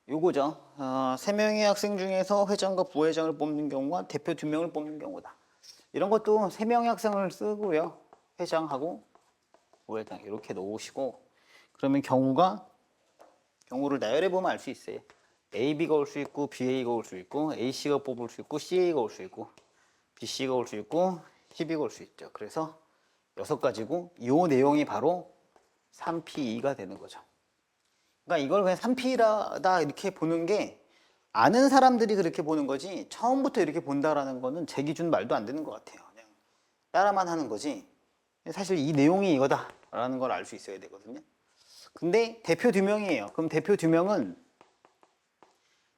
요거죠. 3명의 학생 중에서 회장과 부회장을 뽑는 경우와 대표 2명을 뽑는 경우다. 이런 것도 3명의 학생을 쓰고요. 회장하고 부회장 이렇게 놓으시고, 그러면 경우를 나열해 보면 알 수 있어요. AB가 올 수 있고 BA가 올 수 있고 AC가 뽑을 수 있고 CA가 올 수 있고 BC가 올 수 있고 CB가 올 수 있죠. 그래서 6가지고 이 내용이 바로 3P2가 되는 거죠. 그러니까 이걸 그냥 3P다 이렇게 보는 게 아는 사람들이 그렇게 보는 거지 처음부터 이렇게 본다라는 거는 제 기준 말도 안 되는 것 같아요. 그냥 따라만 하는 거지 사실 이 내용이 이거다라는 걸 알 수 있어야 되거든요. 근데 대표 2명이에요. 그럼 대표 2명은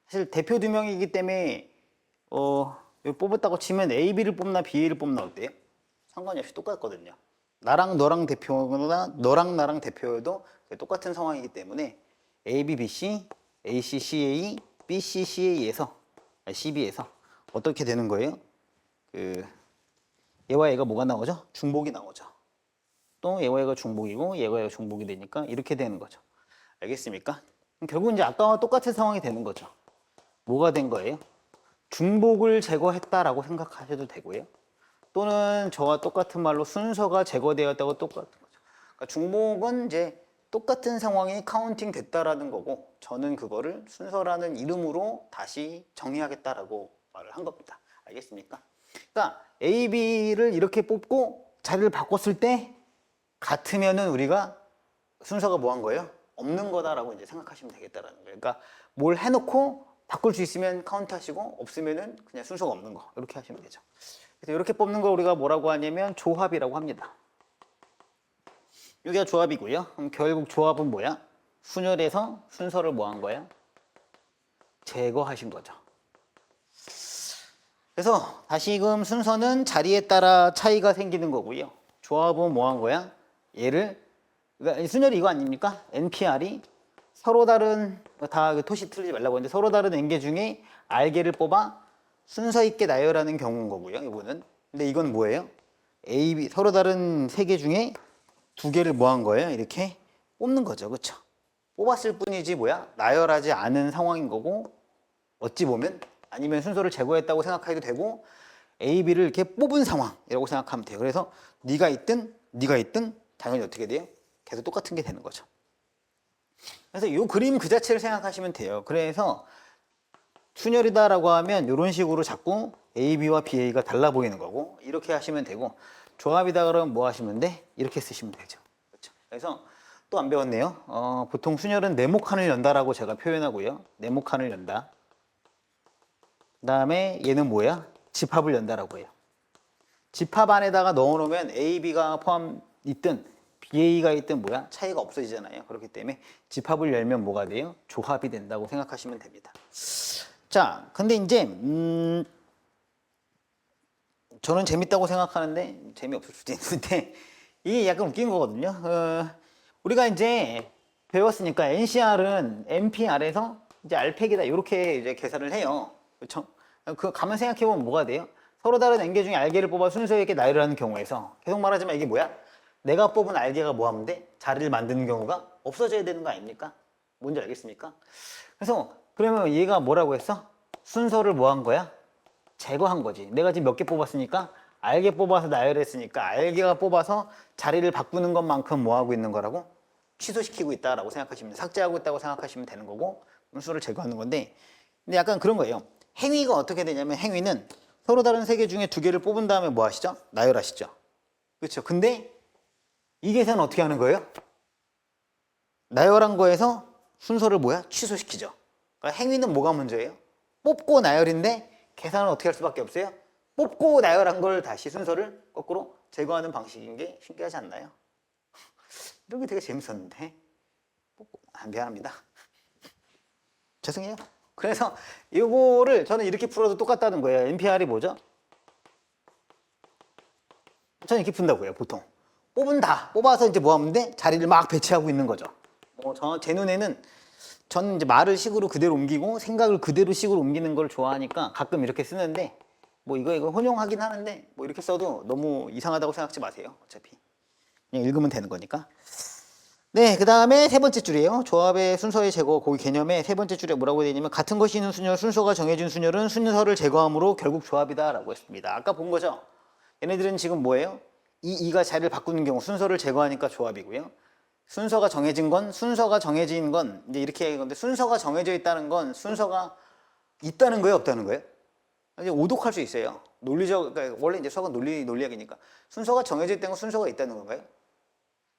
사실 대표 2명이기 때문에 여기 뽑았다고 치면 AB를 뽑나 BA를 뽑나 어때요? 상관이 없이 똑같거든요. 나랑 너랑 대표나 너랑 나랑 대표여도 똑같은 상황이기 때문에 AB, BC, AC, CA, BC, CB에서 어떻게 되는 거예요? 얘와 얘가 뭐가 나오죠? 중복이 나오죠. 또 얘와 얘가 중복이고 얘와 얘가 중복이 되니까 이렇게 되는 거죠. 알겠습니까? 결국 이제 아까와 똑같은 상황이 되는 거죠. 뭐가 된 거예요? 중복을 제거했다라고 생각하셔도 되고요. 또는 저와 똑같은 말로 순서가 제거되었다고 똑같은 거죠. 그러니까 중복은 이제 똑같은 상황이 카운팅 됐다라는 거고, 저는 그거를 순서라는 이름으로 다시 정의하겠다라고 말을 한 겁니다. 알겠습니까? 그러니까 A, B를 이렇게 뽑고 자리를 바꿨을 때 같으면은 우리가 순서가 뭐 한 거예요? 없는 거다라고 이제 생각하시면 되겠다라는 거예요. 그러니까 뭘 해놓고 바꿀 수 있으면 카운트 하시고 없으면은 그냥 순서가 없는 거 이렇게 하시면 되죠. 그래서 이렇게 뽑는 걸 우리가 뭐라고 하냐면 조합이라고 합니다. 여기가 조합이고요. 그럼 결국 조합은 뭐야? 순열에서 순서를 뭐 한 거야? 제거하신 거죠. 그래서 다시금 순서는 자리에 따라 차이가 생기는 거고요. 조합은 뭐 한 거야? 그러니까 순열이 이거 아닙니까? NPR이 서로 다른 다 토시 틀리지 말라고 했는데 서로 다른 N개 중에 R개를 뽑아 순서 있게 나열하는 경우인 거고요. 이거는. 근데 이건 뭐예요? A, B 서로 다른 3개 중에 2개를 뭐 한 거예요? 이렇게 뽑는 거죠. 그렇죠? 뽑았을 뿐이지 뭐야? 나열하지 않은 상황인 거고, 어찌 보면 아니면 순서를 제거했다고 생각해도 되고 A, B를 이렇게 뽑은 상황이라고 생각하면 돼요. 그래서 네가 있든 당연히 어떻게 돼요? 계속 똑같은 게 되는 거죠. 그래서 이 그림 그 자체를 생각하시면 돼요. 그래서 순열이다라고 하면 이런 식으로 자꾸 A, B와 BA가 달라 보이는 거고, 이렇게 하시면 되고, 조합이다 그러면 뭐 하시면 돼? 이렇게 쓰시면 되죠. 그렇죠? 그래서 또 안 배웠네요. 보통 순열은 네모칸을 연다라고 제가 표현하고요. 네모칸을 연다. 그 다음에 얘는 뭐야? 집합을 연다라고 해요. 집합 안에다가 넣어놓으면 A, B가 포함 있든 BA가 있든 뭐야? 차이가 없어지잖아요. 그렇기 때문에 집합을 열면 뭐가 돼요? 조합이 된다고 생각하시면 됩니다. 자, 근데 이제 저는 재밌다고 생각하는데 재미없을 수도 있는데 이게 약간 웃긴 거거든요. 우리가 이제 배웠으니까 NCR은 NPR에서 이제 R팩이다 이렇게 이제 계산을 해요. 그렇죠? 그 가만 생각해 보면 뭐가 돼요? 서로 다른 N개 중에 R개를 뽑아 순서 있게 나열하는 경우에서 계속 말하지만 이게 뭐야? 내가 뽑은 R개가 뭐 하면 돼? 자리를 만드는 경우가 없어져야 되는 거 아닙니까? 뭔지 알겠습니까? 그래서 그러면 얘가 뭐라고 했어? 순서를 뭐 한 거야? 제거한 거지. 내가 지금 몇 개 뽑았으니까 R개 뽑아서 나열했으니까 R개가 뽑아서 자리를 바꾸는 것만큼 뭐 하고 있는 거라고? 취소시키고 있다라고 생각하시면, 삭제하고 있다고 생각하시면 되는 거고, 순서를 제거하는 건데, 근데 약간 그런 거예요. 행위가 어떻게 되냐면 행위는 서로 다른 3개 중에 2개를 뽑은 다음에 뭐 하시죠? 나열하시죠. 그렇죠. 근데 이 계산은 어떻게 하는 거예요? 나열한 거에서 순서를 뭐야? 취소시키죠. 그러니까 행위는 뭐가 먼저예요? 뽑고 나열인데 계산은 어떻게 할 수밖에 없어요? 뽑고 나열한 걸 다시 순서를 거꾸로 제거하는 방식인 게 신기하지 않나요? 이런 게 되게 재밌었는데. 미안합니다. 죄송해요. 그래서 이거를 저는 이렇게 풀어도 똑같다는 거예요. NPR이 뭐죠? 저는 이렇게 푼다고요, 보통. 뽑아서 이제 뭐 하면 돼? 자리를 막 배치하고 있는 거죠. 제 눈에는 저는 이제 말을 식으로 그대로 옮기고 생각을 그대로 식으로 옮기는 걸 좋아하니까 가끔 이렇게 쓰는데, 뭐 이거 혼용하긴 하는데 뭐 이렇게 써도 너무 이상하다고 생각하지 마세요. 어차피 그냥 읽으면 되는 거니까. 네, 그 다음에 세 번째 줄이에요. 조합의 순서의 제거, 고기 개념의 세 번째 줄에 뭐라고 되어 있냐면 같은 것이 있는 순열, 순서가 정해진 순열은 순서를 제거함으로 결국 조합이다 라고 했습니다. 아까 본 거죠? 얘네들은 지금 뭐예요? 이 이가 자리를 바꾸는 경우 순서를 제거하니까 조합이고요. 순서가 정해진 건 이제 이렇게 얘기한 건데 순서가 정해져 있다는 건 순서가 있다는 거예요, 없다는 거예요? 이제 오독할 수 있어요. 논리적, 그러니까 원래 이제 수학은 논리학이니까 순서가 정해져 있다는 건 순서가 있다는 건가요?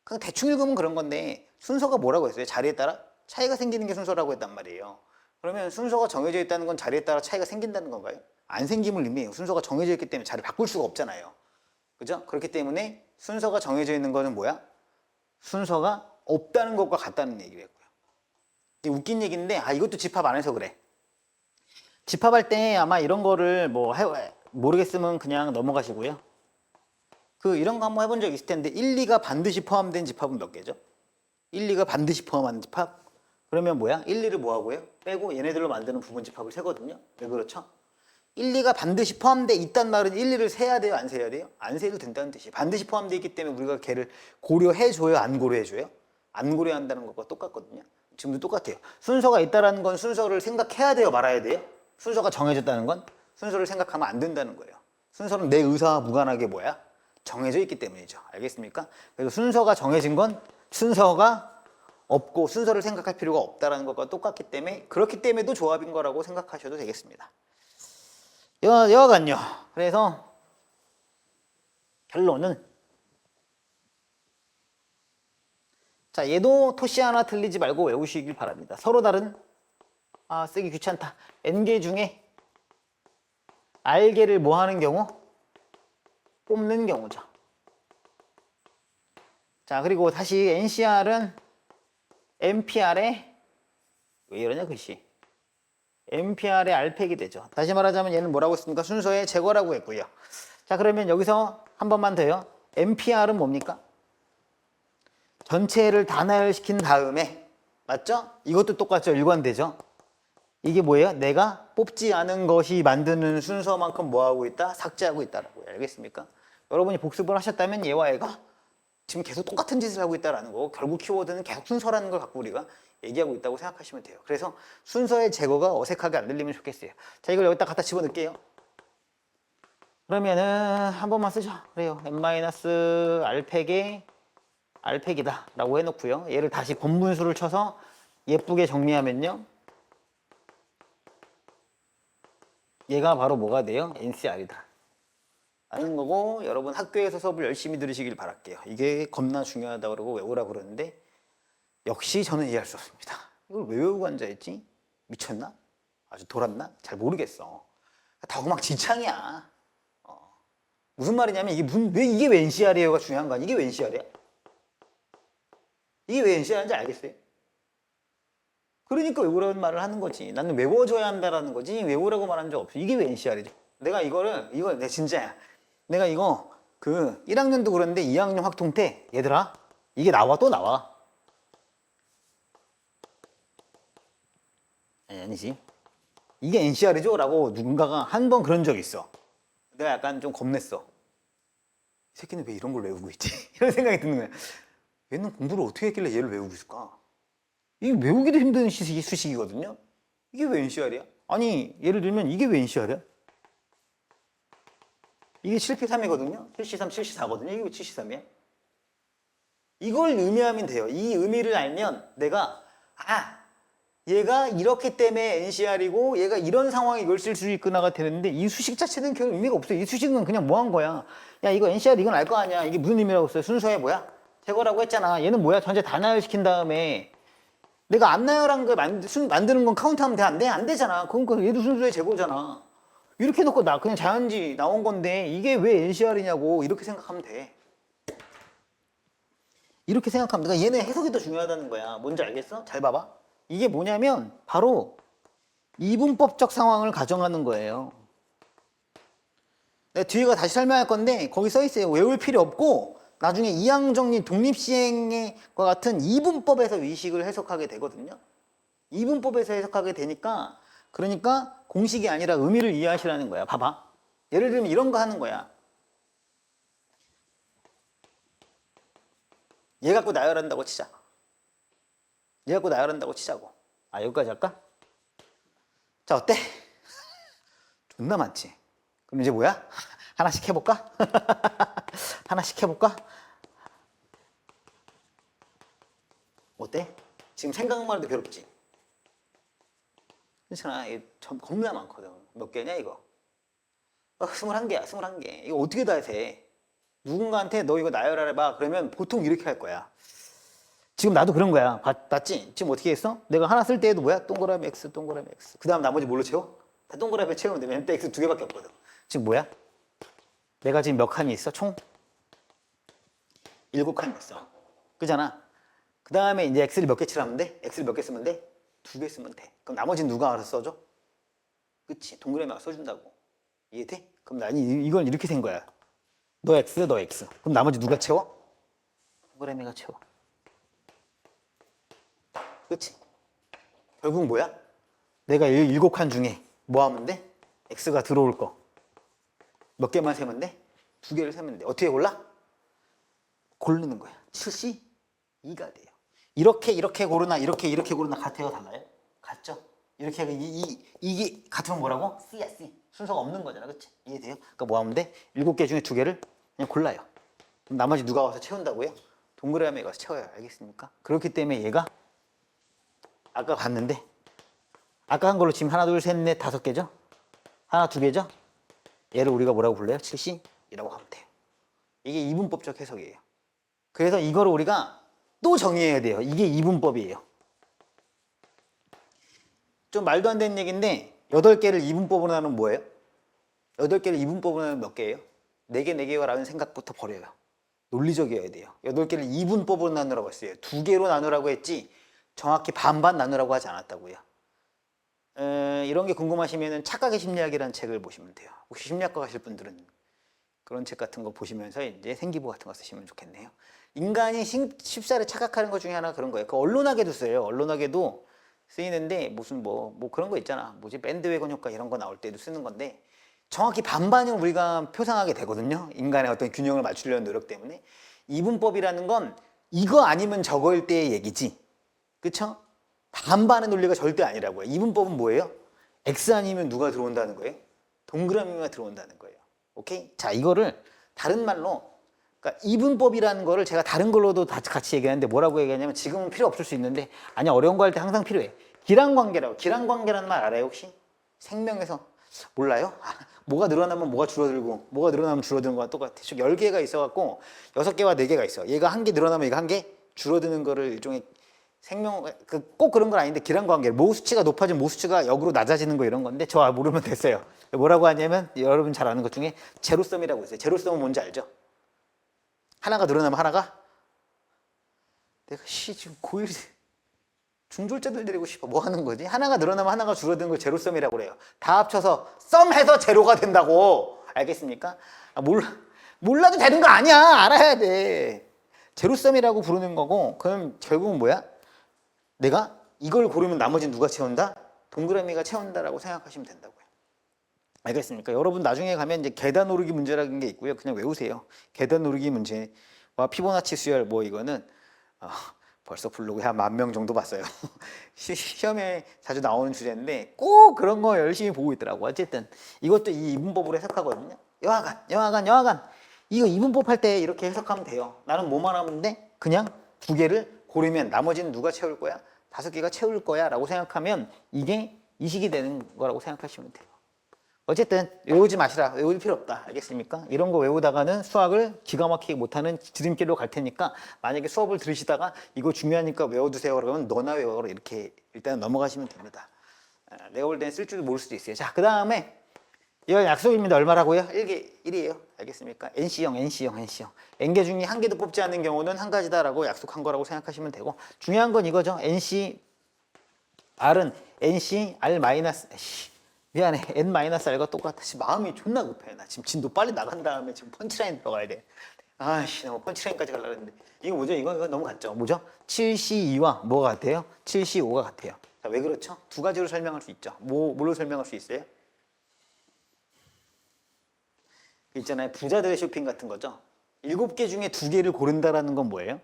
그냥 대충 읽으면 그런 건데 순서가 뭐라고 했어요? 자리에 따라 차이가 생기는 게 순서라고 했단 말이에요. 그러면 순서가 정해져 있다는 건 자리에 따라 차이가 생긴다는 건가요? 안 생김을 의미해요. 순서가 정해져 있기 때문에 자리를 바꿀 수가 없잖아요. 그죠? 그렇기 때문에 순서가 정해져 있는 거는 뭐야? 순서가 없다는 것과 같다는 얘기였고요. 웃긴 얘기인데 이것도 집합 안 해서 그래. 집합할 때 아마 이런 거를 모르겠으면 그냥 넘어가시고요. 이런 거 한번 해본 적 있을 텐데 1, 2가 반드시 포함된 집합은 몇 개죠? 1, 2가 반드시 포함한 집합? 그러면 뭐야? 1, 2를 뭐 하고요? 빼고 얘네들로 만드는 부분 집합을 세거든요. 왜 그렇죠? 1, 2가 반드시 포함되어 있단 말은 1, 2를 세야 돼요? 안 세야 돼요? 안 세도 된다는 뜻이에요. 반드시 포함되어 있기 때문에 우리가 걔를 고려해줘요? 안 고려해줘요? 안 고려한다는 것과 똑같거든요. 지금도 똑같아요. 순서가 있다는 건 순서를 생각해야 돼요? 말아야 돼요? 순서가 정해졌다는 건 순서를 생각하면 안 된다는 거예요. 순서는 내 의사와 무관하게 뭐야? 정해져 있기 때문이죠. 알겠습니까? 그래서 순서가 정해진 건 순서가 없고 순서를 생각할 필요가 없다는 것과 똑같기 때문에 그렇기 때문에도 조합인 거라고 생각하셔도 되겠습니다. 여하간요. 그래서 결론은 자, 얘도 토시 하나 틀리지 말고 외우시길 바랍니다. 서로 다른 쓰기 귀찮다. N개 중에 R개를 뭐 하는 경우? 뽑는 경우죠. 자, 그리고 다시 NCR은 NPR에 왜 이러냐 글씨. NPR의 R팩이 되죠. 다시 말하자면 얘는 뭐라고 했습니까? 순서의 제거라고 했고요. 자, 그러면 여기서 한 번만 더요. NPR은 뭡니까? 전체를 다 나열시킨 다음에 맞죠? 이것도 똑같죠. 일관되죠. 이게 뭐예요? 내가 뽑지 않은 것이 만드는 순서만큼 뭐하고 있다? 삭제하고 있다라고요. 알겠습니까? 여러분이 복습을 하셨다면 얘와 얘가 지금 계속 똑같은 짓을 하고 있다는 거고 결국 키워드는 계속 순서라는 걸 갖고 우리가 얘기하고 있다고 생각하시면 돼요. 그래서 순서의 제거가 어색하게 안 들리면 좋겠어요. 자, 이걸 여기다 갖다 집어넣을게요. 그러면은 한 번만 쓰죠. 그래요. n-r팩의 r팩이다 라고 해놓고요. 얘를 다시 본분수를 쳐서 예쁘게 정리하면요. 얘가 바로 뭐가 돼요? NCR이다. 라는 거고 여러분 학교에서 수업을 열심히 들으시길 바랄게요. 이게 겁나 중요하다고 그러고 외우라고 그러는데 역시 저는 이해할 수 없습니다. 이걸 왜 외우고 앉아있지? 미쳤나? 아주 돌았나? 잘 모르겠어. 다 엉망진창이야. 무슨 말이냐면 이게 왜 NCR이에요가 중요한 거 아니야? 이게 왜 NCR이야? 이게 왜 NCR인지 알겠어요? 그러니까 외우라는 말을 하는 거지. 나는 외워줘야 한다라는 거지. 외우라고 말한 적 없어. 이게 왜 NCR이죠? 내가 이거 내 진짜야. 내가 이거 1학년도 그런데 2학년 확통 때 얘들아 이게 나와 또 나와. 아니지. 이게 NCR이죠? 라고 누군가가 한 번 그런 적이 있어. 내가 약간 좀 겁냈어. 이 새끼는 왜 이런 걸 외우고 있지? 이런 생각이 드는 거야. 얘는 공부를 어떻게 했길래 얘를 외우고 있을까? 이게 외우기도 힘든 수식이거든요. 이게 왜 NCR이야? 아니 예를 들면 이게 왜 NCR이야? 이게 7P3이거든요. 7C3, 7C4거든요. 이게 왜 7C3이야? 이걸 의미하면 돼요. 이 의미를 알면 내가 얘가 이렇기 때문에 NCR이고 얘가 이런 상황에 이걸 쓸 수 있구나가 되는데 이 수식 자체는 별 의미가 없어요. 이 수식은 그냥 뭐 한 거야. 야 이거 NCR 이건 알 거 아니야. 이게 무슨 의미라고 써요? 순서에 뭐야? 제거라고 했잖아. 얘는 뭐야? 전체 다 나열시킨 다음에 내가 안 나열한 거 만드는 건 카운트하면 돼? 안 돼? 안 되잖아. 그러니까 얘도 순서의 제거잖아. 이렇게 해놓고 그냥 자연지 나온 건데 이게 왜 NCR이냐고 이렇게 생각하면 돼. 이렇게 생각하면 돼. 그러니까 얘는 해석이 더 중요하다는 거야. 뭔지 알겠어? 잘 봐봐. 이게 뭐냐면 바로 이분법적 상황을 가정하는 거예요. 내가 뒤에가 다시 설명할 건데 거기 써 있어요. 외울 필요 없고 나중에 이항정리 독립시행과 같은 이분법에서 의식을 해석하게 되거든요. 이분법에서 해석하게 되니까 그러니까 공식이 아니라 의미를 이해하시라는 거야. 봐봐. 예를 들면 이런 거 하는 거야. 얘 갖고 나열한다고 치자. 얘 갖고 나열한다고 치자고. 아, 여기까지 할까? 자, 어때? 존나 많지? 그럼 이제 뭐야? 하나씩 해볼까? 하나씩 해볼까? 어때? 지금 생각만 해도 괴롭지? 괜찮아. 이게 겁나 많거든. 몇 개냐, 이거? 21개야, 21개. 이거 어떻게 다 해? 누군가한테 너 이거 나열하래봐. 그러면 보통 이렇게 할 거야. 지금 나도 그런 거야. 봤지? 지금 어떻게 했어? 내가 하나 쓸 때에도 뭐야? 동그라미 X, 동그라미 X. 그 다음 나머지 뭘로 채워? 다 동그라미 채우면 돼. 왼때 X 2개밖에 없거든. 지금 뭐야? 내가 지금 몇 칸이 있어? 총 7칸이 있어. 그잖아. 그 다음에 이제 X를 몇 개 칠하면 돼? X를 몇 개 쓰면 돼? 2개 쓰면 돼. 그럼 나머지는 누가 알아서 써줘? 그치? 동그라미가 써준다고. 이해돼? 그럼 난 이건 이렇게 된 거야. 너 X, 너 X. 그럼 나머지 누가 채워? 동그라미가 채워. 그치? 결국 뭐야? 내가 7칸 중에 뭐 하면 돼? X가 들어올 거. 몇 개만 세면 돼? 2개를 세면 돼. 어떻게 골라? 고르는 거야. 72가 돼요. 이렇게 고르나 이렇게 고르나 같아요? 달라요? 같죠? 이렇게 이게 같으면 뭐라고? C야 C. 순서가 없는 거잖아. 그치? 이해돼요? 그러니까 뭐 하면 돼? 7개 중에 2개를 그냥 골라요. 그럼 나머지 누가 와서 채운다고요? 동그라미에 가서 채워요. 알겠습니까? 그렇기 때문에 얘가 아까 봤는데 아까 한 걸로 지금 하나 둘 셋 넷 5개죠? 하나 2개죠? 얘를 우리가 뭐라고 불러요? 70이라고 하면 돼요. 이게 이분법적 해석이에요. 그래서 이거를 우리가 또 정의해야 돼요. 이게 이분법이에요. 좀 말도 안 되는 얘기인데 8개를 이분법으로 나누면 뭐예요? 8개를 이분법으로 나누면 몇 개예요? 4개, 4개요 라는 생각부터 버려요. 논리적이어야 돼요. 8개를 이분법으로 나누라고 했어요. 2개로 나누라고 했지 정확히 반반 나누라고 하지 않았다고요. 이런 게 궁금하시면 착각의 심리학이라는 책을 보시면 돼요. 혹시 심리학과 가실 분들은 그런 책 같은 거 보시면서 이제 생기부 같은 거 쓰시면 좋겠네요. 인간이 쉽사리 착각하는 것 중에 하나가 그런 거예요. 그 언론학에도 써요. 언론학에도 쓰이는데 무슨 뭐 그런 거 있잖아. 뭐지? 밴드웨건 효과 이런 거 나올 때도 쓰는 건데 정확히 반반을 우리가 표상하게 되거든요. 인간의 어떤 균형을 맞추려는 노력 때문에. 이분법이라는 건 이거 아니면 저거일 때의 얘기지. 그쵸? 반반의 논리가 절대 아니라고요. 이분법은 뭐예요? X 아니면 누가 들어온다는 거예요? 동그라미가 들어온다는 거예요. 오케이? 자, 이거를 다른 말로, 그러니까 이분법이라는 거를 제가 다른 걸로도 같이 얘기하는데 뭐라고 얘기하냐면 지금은 필요 없을 수 있는데 아니 어려운 거 할 때 항상 필요해. 기란관계라고. 기란관계라는 말 알아요 혹시? 생명에서 몰라요? 뭐가 늘어나면 뭐가 줄어들고 뭐가 늘어나면 줄어드는 거랑 똑같아. 즉 10개가 있어갖고 6개와 4개가 있어. 얘가 1개 늘어나면 얘가 1개 줄어드는 거를 일종의 생명, 꼭 그런 건 아닌데 기란관계. 모 수치가 높아지면 모 수치가 역으로 낮아지는 거 이런 건데 저 모르면 됐어요. 뭐라고 하냐면 여러분 잘 아는 것 중에 제로섬이라고 있어요. 제로섬은 뭔지 알죠? 하나가 늘어나면 하나가 내가 지금 고1 중졸자들 데리고 싶어. 뭐 하는 거지? 하나가 늘어나면 하나가 줄어드는 걸 제로섬이라고 그래요. 다 합쳐서 썸해서 제로가 된다고. 알겠습니까? 몰라도 되는 거 아니야. 알아야 돼. 제로섬이라고 부르는 거고 그럼 결국은 뭐야? 내가 이걸 고르면 나머지는 누가 채운다? 동그라미가 채운다라고 생각하시면 된다고요. 알겠습니까? 여러분 나중에 가면 이제 계단 오르기 문제라는 게 있고요. 그냥 외우세요. 계단 오르기 문제와 피보나치 수열 뭐 이거는 벌써 블로그에 한 10,000명 정도 봤어요. 시험에 자주 나오는 주제인데 꼭 그런 거 열심히 보고 있더라고. 어쨌든 이것도 이 이분법으로 해석하거든요. 여하간 이거 이분법 할 때 이렇게 해석하면 돼요. 나는 뭐만 하면 돼? 그냥 2개를 고르면 나머지는 누가 채울 거야? 5개가 채울 거야 라고 생각하면 이게 이식이 되는 거라고 생각하시면 돼요. 어쨌든 외우지 마시라. 외울 필요 없다. 알겠습니까? 이런 거 외우다가는 수학을 기가 막히게 못하는 지름길로 갈 테니까 만약에 수업을 들으시다가 이거 중요하니까 외워두세요 그러면 너나 외워라 이렇게 일단 넘어가시면 됩니다. 내가 볼 때는 쓸 줄도 모를 수도 있어요. 자, 그 다음에 이건 약속입니다. 얼마라고요? 1이에요. 알겠습니까? NC형. N개 중에 1개도 뽑지 않는 경우는 1가지다라고 약속한 거라고 생각하시면 되고 중요한 건 이거죠. NC R은 NC R 마이너스 미안해. N-R과 똑같아. 지금 마음이 존나 급해. 나 지금 진도 빨리 나간 다음에 지금 펀치라인 들어가야 돼. 아씨, 나 펀치라인까지 가려고 했는데. 이거 뭐죠? 이거 너무 같죠? 뭐죠? 7C2와 뭐가 같아요? 7C5가 같아요. 자, 왜 그렇죠? 2가지로 설명할 수 있죠. 뭘로 설명할 수 있어요? 있잖아요. 부자들의 쇼핑 같은 거죠. 7개 중에 2개를 고른다라는 건 뭐예요?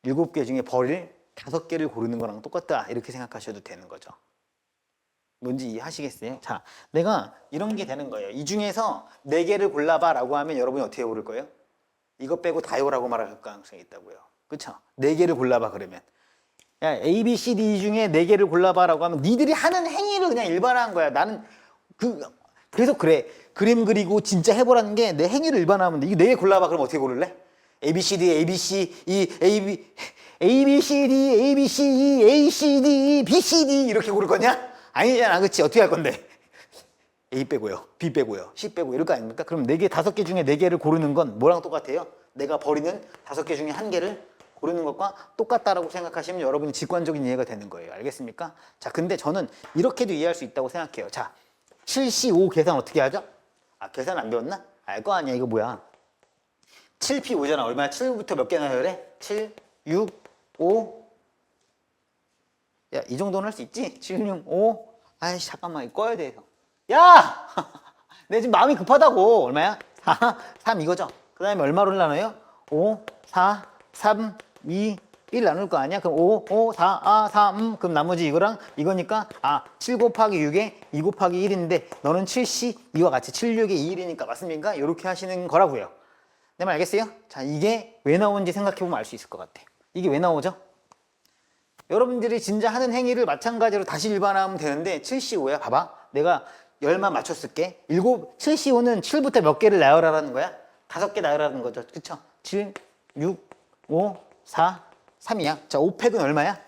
7개 중에 버릴 5개를 고르는 거랑 똑같다 이렇게 생각하셔도 되는 거죠. 뭔지 이해하시겠어요? 자, 내가 이런 게 되는 거예요. 이 중에서 4개를 골라봐 라고 하면 여러분이 어떻게 고를 거예요? 이거 빼고 다요라고 말할 가능성이 있다고요. 그쵸? 4개를 골라봐 그러면. 야, A, B, C, D 중에 4개를 골라봐 라고 하면 니들이 하는 행위를 그냥 일반화한 거야. 나는 그래서 그래. 그림 그리고 진짜 해보라는 게 내 행위를 일반화하면 돼. 이거 4개 골라봐 그럼 어떻게 고를래? A, B, C, D, A, B, C, E, A, B, C, D, A, B, C, E, A, C, D, B, C, D 이렇게 고를 거냐? 아니잖아, 그치? 어떻게 할 건데? A 빼고요, B 빼고요, C 빼고 이럴 거 아닙니까? 그럼 4개, 5개 중에 4개를 고르는 건 뭐랑 똑같아요? 내가 버리는 5개 중에 1개를 고르는 것과 똑같다라고 생각하시면 여러분이 직관적인 이해가 되는 거예요. 알겠습니까? 자, 근데 저는 이렇게도 이해할 수 있다고 생각해요. 자, 7C5 계산 어떻게 하죠? 아, 계산 안 배웠나? 알 거 아니야, 이거 뭐야? 7P5잖아. 얼마야? 7부터 몇 개 나열해? 7, 6, 5. 야, 이 정도는 할 수 있지? 7, 6, 5. 아이씨, 잠깐만, 이거 꺼야 돼. 야! 내 지금 마음이 급하다고. 얼마야? 4, 3 이거죠? 그 다음에 얼마로 나눠요? 5, 4, 3, 2, 1 나눌 거 아니야? 그럼 5, 4, 3. 그럼 나머지 이거랑 이거니까 7 곱하기 6에 2 곱하기 1인데 너는 7C 이와 같이 7, 6에 2, 1이니까 맞습니까? 이렇게 하시는 거라고요. 내 말 알겠어요? 자, 이게 왜 나오는지 생각해보면 알 수 있을 것 같아. 이게 왜 나오죠? 여러분들이 진짜 하는 행위를 마찬가지로 다시 일반화하면 되는데 7C5야. 봐봐. 내가 10만 맞췄을게. 7C5는 7부터 몇 개를 나열하라는 거야? 5개 나열하라는 거죠. 그쵸? 7, 6, 5, 4, 3이야. 자, 5팩은 얼마야?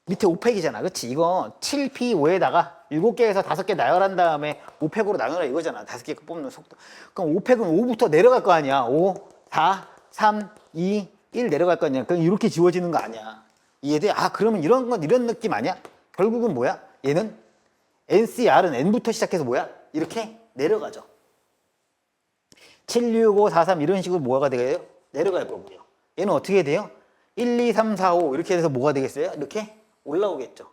밑에 5팩이잖아. 그치? 이거 7P5에다가 7개에서 5개 나열한 다음에 5팩으로 나누라 이거잖아. 5개 뽑는 속도. 그럼 5팩은 5부터 내려갈 거 아니야. 5, 4, 3, 2, 1 내려갈 거 아니야. 그럼 이렇게 지워지는 거 아니야. 이해돼? 그러면 이런 건 이런 느낌 아니야? 결국은 뭐야? 얘는 NCR은 N부터 시작해서 뭐야? 이렇게 내려가죠. 7, 6, 5, 4, 3 이런 식으로 뭐가 되게요? 내려갈 거고요. 얘는 어떻게 돼요? 1, 2, 3, 4, 5 이렇게 돼서 뭐가 되겠어요? 이렇게 올라오겠죠.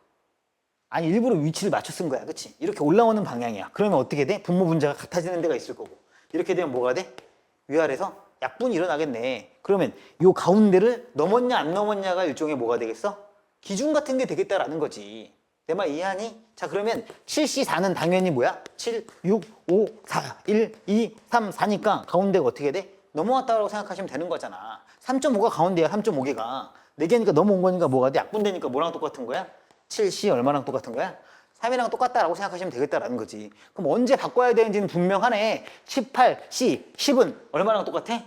아니 일부러 위치를 맞춰 쓴 거야. 그치? 이렇게 올라오는 방향이야. 그러면 어떻게 돼? 분모 분자가 같아지는 데가 있을 거고. 이렇게 되면 뭐가 돼? 위아래서 약분이 일어나겠네. 그러면 요 가운데를 넘었냐 안 넘었냐가 일종의 뭐가 되겠어? 기준 같은 게 되겠다라는 거지. 내 말 이해하니? 자, 그러면 7C4는 당연히 뭐야? 7, 6, 5, 4, 1, 2, 3, 4니까 가운데가 어떻게 돼? 넘어왔다고 생각하시면 되는 거잖아. 3.5가 가운데야. 3.5개가 4개니까 넘어온 거니까 뭐가 돼? 약분되니까 뭐랑 똑같은 거야? 7C 얼마랑 똑같은 거야? 3이랑 똑같다라고 생각하시면 되겠다라는 거지. 그럼 언제 바꿔야 되는지는 분명하네. 18C, 10은 얼마랑 똑같아?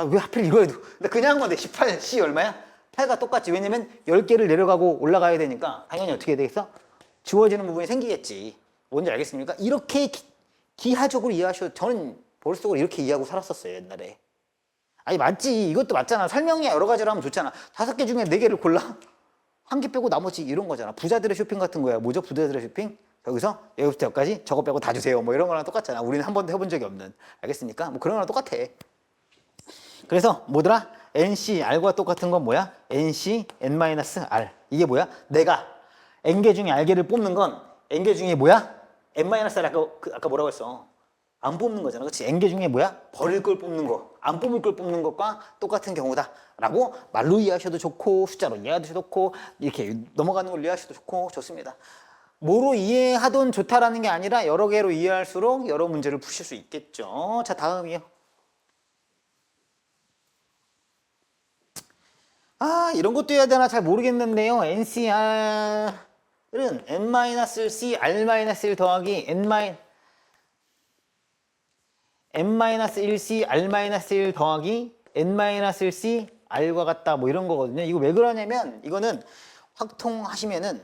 왜 하필 이거에도. 나 그냥 한 건데 18C 얼마야? 8과 똑같지. 왜냐면 10개를 내려가고 올라가야 되니까 당연히 어떻게 되겠어? 지워지는 부분이 생기겠지. 뭔지 알겠습니까? 이렇게 기하적으로 이해하셔도 저는 머릿속으로 이렇게 이해하고 살았었어요, 옛날에. 아니, 맞지. 이것도 맞잖아. 설명이 여러 가지로 하면 좋잖아. 5개 중에 4개를 골라. 1개 빼고 나머지 이런 거잖아. 부자들의 쇼핑 같은 거야. 뭐죠? 부자들의 쇼핑? 여기서 여기부터 여기까지 저거 빼고 다 주세요. 뭐 이런 거랑 똑같잖아. 우리는 한 번도 해본 적이 없는. 알겠습니까? 뭐 그런 거랑 똑같아. 그래서 뭐더라? NC, R과 똑같은 건 뭐야? NC, N-R. 이게 뭐야? 내가 N개 중에 R개를 뽑는 건 N개 중에 뭐야? N-R 아까 뭐라고 했어? 안 뽑는 거잖아. 그렇지? N개 중에 뭐야? 버릴 걸 뽑는 거. 안 뽑을 걸 뽑는 것과 똑같은 경우다. 라고 말로 이해하셔도 좋고 숫자로 이해하셔도 좋고 이렇게 넘어가는 걸로 이해하셔도 좋고 좋습니다. 뭐로 이해하던 좋다라는 게 아니라 여러 개로 이해할수록 여러 문제를 푸실 수 있겠죠. 자, 다음이요. 이런 것도 해야 되나 잘 모르겠는데요. NCR은 N-C, R-1 더하기 N-1C, R-1 더하기 N-1C, R과 같다 뭐 이런 거거든요. 이거 왜 그러냐면 이거는 확통하시면은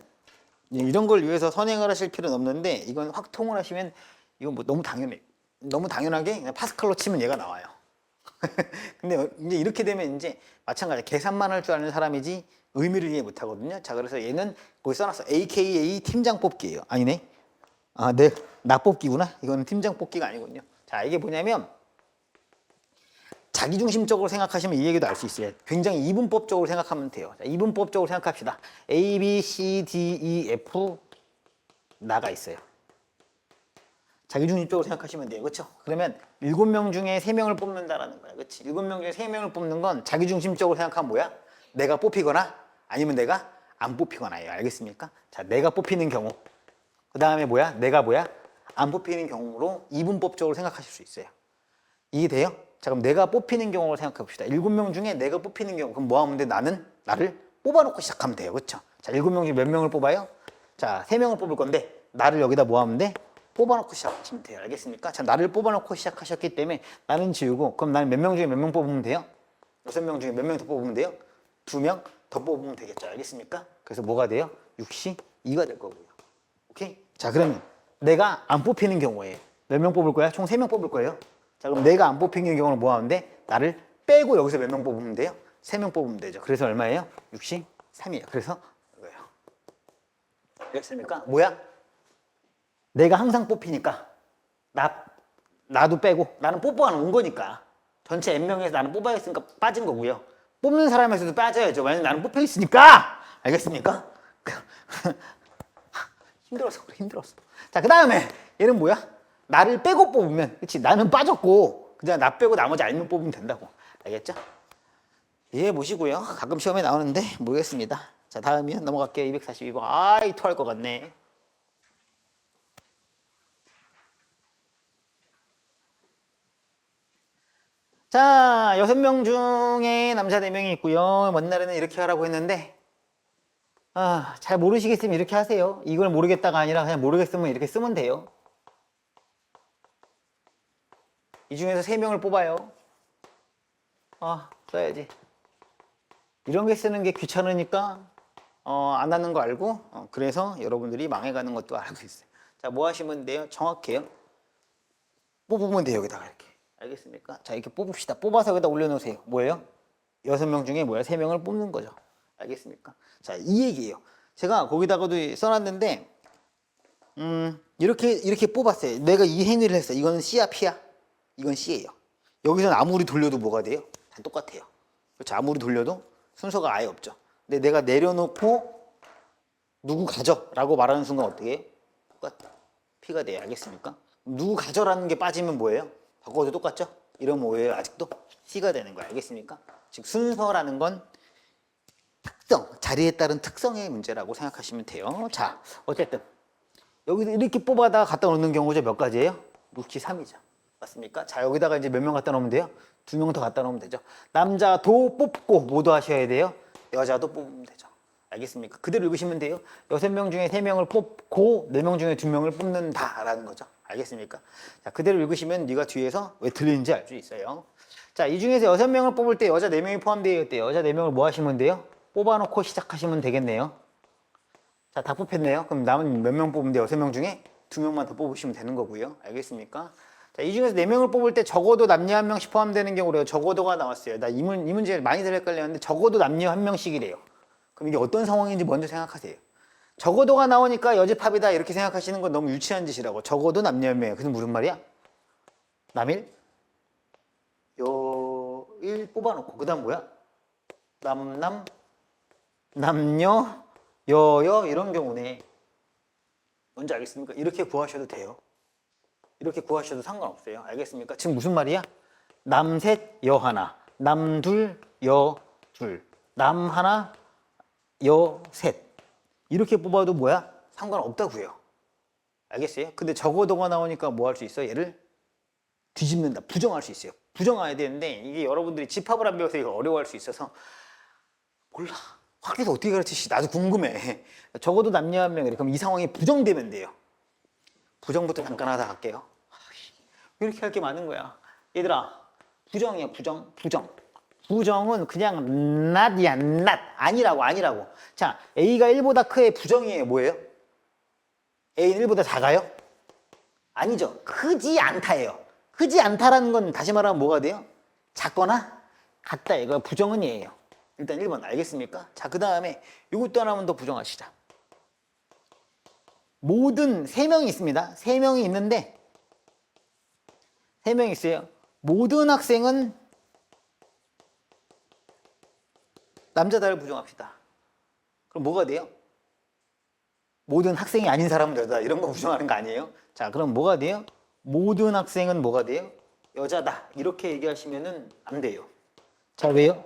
이런 걸 위해서 선행을 하실 필요는 없는데 이건 확통을 하시면 이건 뭐 너무 당연해. 너무 당연하게 그냥 파스칼로 치면 얘가 나와요. 근데 이제 이렇게 되면 이제 마찬가지 계산만 할 줄 아는 사람이지 의미를 이해 못 하거든요. 자, 그래서 얘는 거기 써놨어. AKA 팀장 뽑기예요. 아니네. 나 뽑기구나. 이거는 팀장 뽑기가 아니군요. 자, 이게 뭐냐면 자기중심적으로 생각하시면 이 얘기도 알 수 있어요. 굉장히 이분법적으로 생각하면 돼요. 자, 이분법적으로 생각합시다. A, B, C, D, E, F 나가 있어요. 자기중심적으로 생각하시면 돼요. 그렇죠? 그러면 7명 중에 3명을 뽑는다라는 거야. 그렇지? 7명 중에 3명을 뽑는 건 자기중심적으로 생각하면 뭐야? 내가 뽑히거나 아니면 내가 안 뽑히거나예요. 알겠습니까? 자, 내가 뽑히는 경우. 그 다음에 뭐야? 내가 뭐야? 안 뽑히는 경우로 이분법적으로 생각하실 수 있어요. 이해돼요? 자, 그럼 내가 뽑히는 경우를 생각해 봅시다. 7명 중에 내가 뽑히는 경우. 그럼 뭐 하면 돼? 나를 뽑아놓고 시작하면 돼요. 그렇죠? 자, 7명 중에 몇 명을 뽑아요? 자, 3명을 뽑을 건데 나를 여기다 뭐 하면 돼? 뽑아놓고 시작하시면 돼요. 알겠습니까? 자, 나를 뽑아놓고 시작하셨기 때문에 나는 지우고, 그럼 나는 몇 명 중에 몇 명 뽑으면 돼요? 6명 중에 몇 명 더 뽑으면 돼요? 2명 더 뽑으면 되겠죠. 알겠습니까? 그래서 뭐가 돼요? 62가 될 거고요. 오케이? 자, 그러면 내가 안 뽑히는 경우에 몇 명 뽑을 거야? 총 3명 뽑을 거예요. 자, 그럼 내가 안 뽑히는 경우는 뭐 하는데? 나를 빼고 여기서 몇 명 뽑으면 돼요? 3명 뽑으면 되죠. 그래서 얼마예요? 63이에요. 그래서 이거예요. 알겠습니까? 뭐야? 내가 항상 뽑히니까 나도 빼고 나는 뽑아는 온 거니까 전체 n명에서 나는 뽑아야겠으니까 빠진 거고요. 뽑는 사람에서도 빠져야죠. 왜냐면 나는 뽑혀 있으니까. 알겠습니까? 힘들어서 그래, 힘들었어. 자, 그 다음에 얘는 뭐야? 나를 빼고 뽑으면, 그치? 나는 빠졌고 그냥 나 빼고 나머지 알면 뽑으면 된다고. 알겠죠? 이해해 보시고요. 가끔 시험에 나오는데 모르겠습니다. 자, 다음이요. 넘어갈게요. 242번. 아이, 토할 것 같네. 자, 6명 중에 남자 4명이 있고요. 먼 날에는 이렇게 하라고 했는데 잘 모르시겠으면 이렇게 하세요. 이걸 모르겠다가 아니라 그냥 모르겠으면 이렇게 쓰면 돼요. 이 중에서 3명을 뽑아요. 써야지. 이런 게 쓰는 게 귀찮으니까 안 하는 거 알고 그래서 여러분들이 망해가는 것도 알고 있어요. 자, 뭐 하시면 돼요? 정확해요. 뽑으면 돼요. 여기다가 이렇게. 알겠습니까? 자, 이렇게 뽑읍시다. 뽑아서 여기다 올려놓으세요. 뭐예요? 6명 중에 뭐야? 3명을 뽑는 거죠. 알겠습니까? 자, 이 얘기예요. 제가 거기다가도 써놨는데 이렇게 뽑았어요. 내가 이 행위를 했어. 이거는 C야 P야? 이건 C예요. 여기서는 아무리 돌려도 뭐가 돼요? 다 똑같아요. 그렇죠? 아무리 돌려도 순서가 아예 없죠. 근데 내가 내려놓고 누구 가져? 라고 말하는 순간 어떻게 해요? 똑같아. P가 돼요. 알겠습니까? 누구 가져라는 게 빠지면 뭐예요? 바꿔도 똑같죠? 이러면 뭐예요? 아직도 C가 되는 거예요. 알겠습니까? 즉 순서라는 건 특성, 자리에 따른 특성의 문제라고 생각하시면 돼요. 자, 어쨌든 여기서 이렇게 뽑아다가 갖다 놓는 경우죠. 몇 가지예요? 63이죠. 맞습니까? 자, 여기다가 이제 몇 명 갖다 놓으면 돼요? 2명 더 갖다 놓으면 되죠. 남자도 뽑고 뭐도 하셔야 돼요? 여자도 뽑으면 되죠. 알겠습니까? 그대로 읽으시면 돼요. 6명 중에 3명을 뽑고 4명 중에 2명을 뽑는다라는 거죠. 알겠습니까? 자, 그대로 읽으시면 네가 뒤에서 왜 틀리는지 알 수 있어요. 자, 이 중에서 6명을 뽑을 때 여자 4명이 포함되어 있대요. 여자 4명을 뭐 하시면 돼요? 뽑아놓고 시작하시면 되겠네요. 자, 다 뽑혔네요. 그럼 남은 몇 명 뽑으면 돼요? 6명 중에 2명만 더 뽑으시면 되는 거고요. 알겠습니까? 자, 이 중에서 4명을 뽑을 때 적어도 남녀 1명씩 포함되는 경우래요. 적어도가 나왔어요. 나 이 문제 많이들 헷갈렸는데 적어도 남녀 1명씩이래요. 그럼 이게 어떤 상황인지 먼저 생각하세요. 적어도가 나오니까 여집합이다 이렇게 생각하시는 건 너무 유치한 짓이라고. 적어도 남녀 1명이에요. 그게 무슨 말이야? 남일, 여일 뽑아놓고 그 다음 뭐야? 남녀, 여여 이런 경우네. 뭔지 알겠습니까? 이렇게 구하셔도 돼요. 이렇게 구하셔도 상관없어요. 알겠습니까? 지금 무슨 말이야? 남셋, 여하나, 남둘, 여둘, 남하나, 여셋 이렇게 뽑아도 뭐야? 상관없다고요. 알겠어요? 근데 적어도가 나오니까 뭐 할 수 있어? 얘를 뒤집는다. 부정할 수 있어요. 부정해야 되는데 이게 여러분들이 집합을 안 배워서 이거 어려워할 수 있어서 몰라. 확실히 어떻게 가르치시? 나도 궁금해. 적어도 남녀 1명 그럼 이 상황이 부정되면 돼요. 부정부터 잠깐 하다 갈게요. 왜 이렇게 할 게 많은 거야? 얘들아, 부정이야, 부정. 부정은 그냥 not이야, not. 아니라고. 자, A가 1보다 크의 부정이에요. 뭐예요? A는 1보다 작아요? 아니죠. 크지 않다예요. 크지 않다라는 건 다시 말하면 뭐가 돼요? 작거나 같다. 이거 부정은 얘예요. 일단 1번 알겠습니까? 자, 그 다음에 이것도 하나만 더 부정하시자. 모든 3명이 있습니다. 3명이 있는데 3명이 있어요. 모든 학생은 남자다를 부정합시다. 그럼 뭐가 돼요? 모든 학생이 아닌 사람은 여자다. 이런 거 부정하는 거 아니에요? 자, 그럼 뭐가 돼요? 모든 학생은 뭐가 돼요? 여자다. 이렇게 얘기하시면은 안 돼요. 자, 왜요?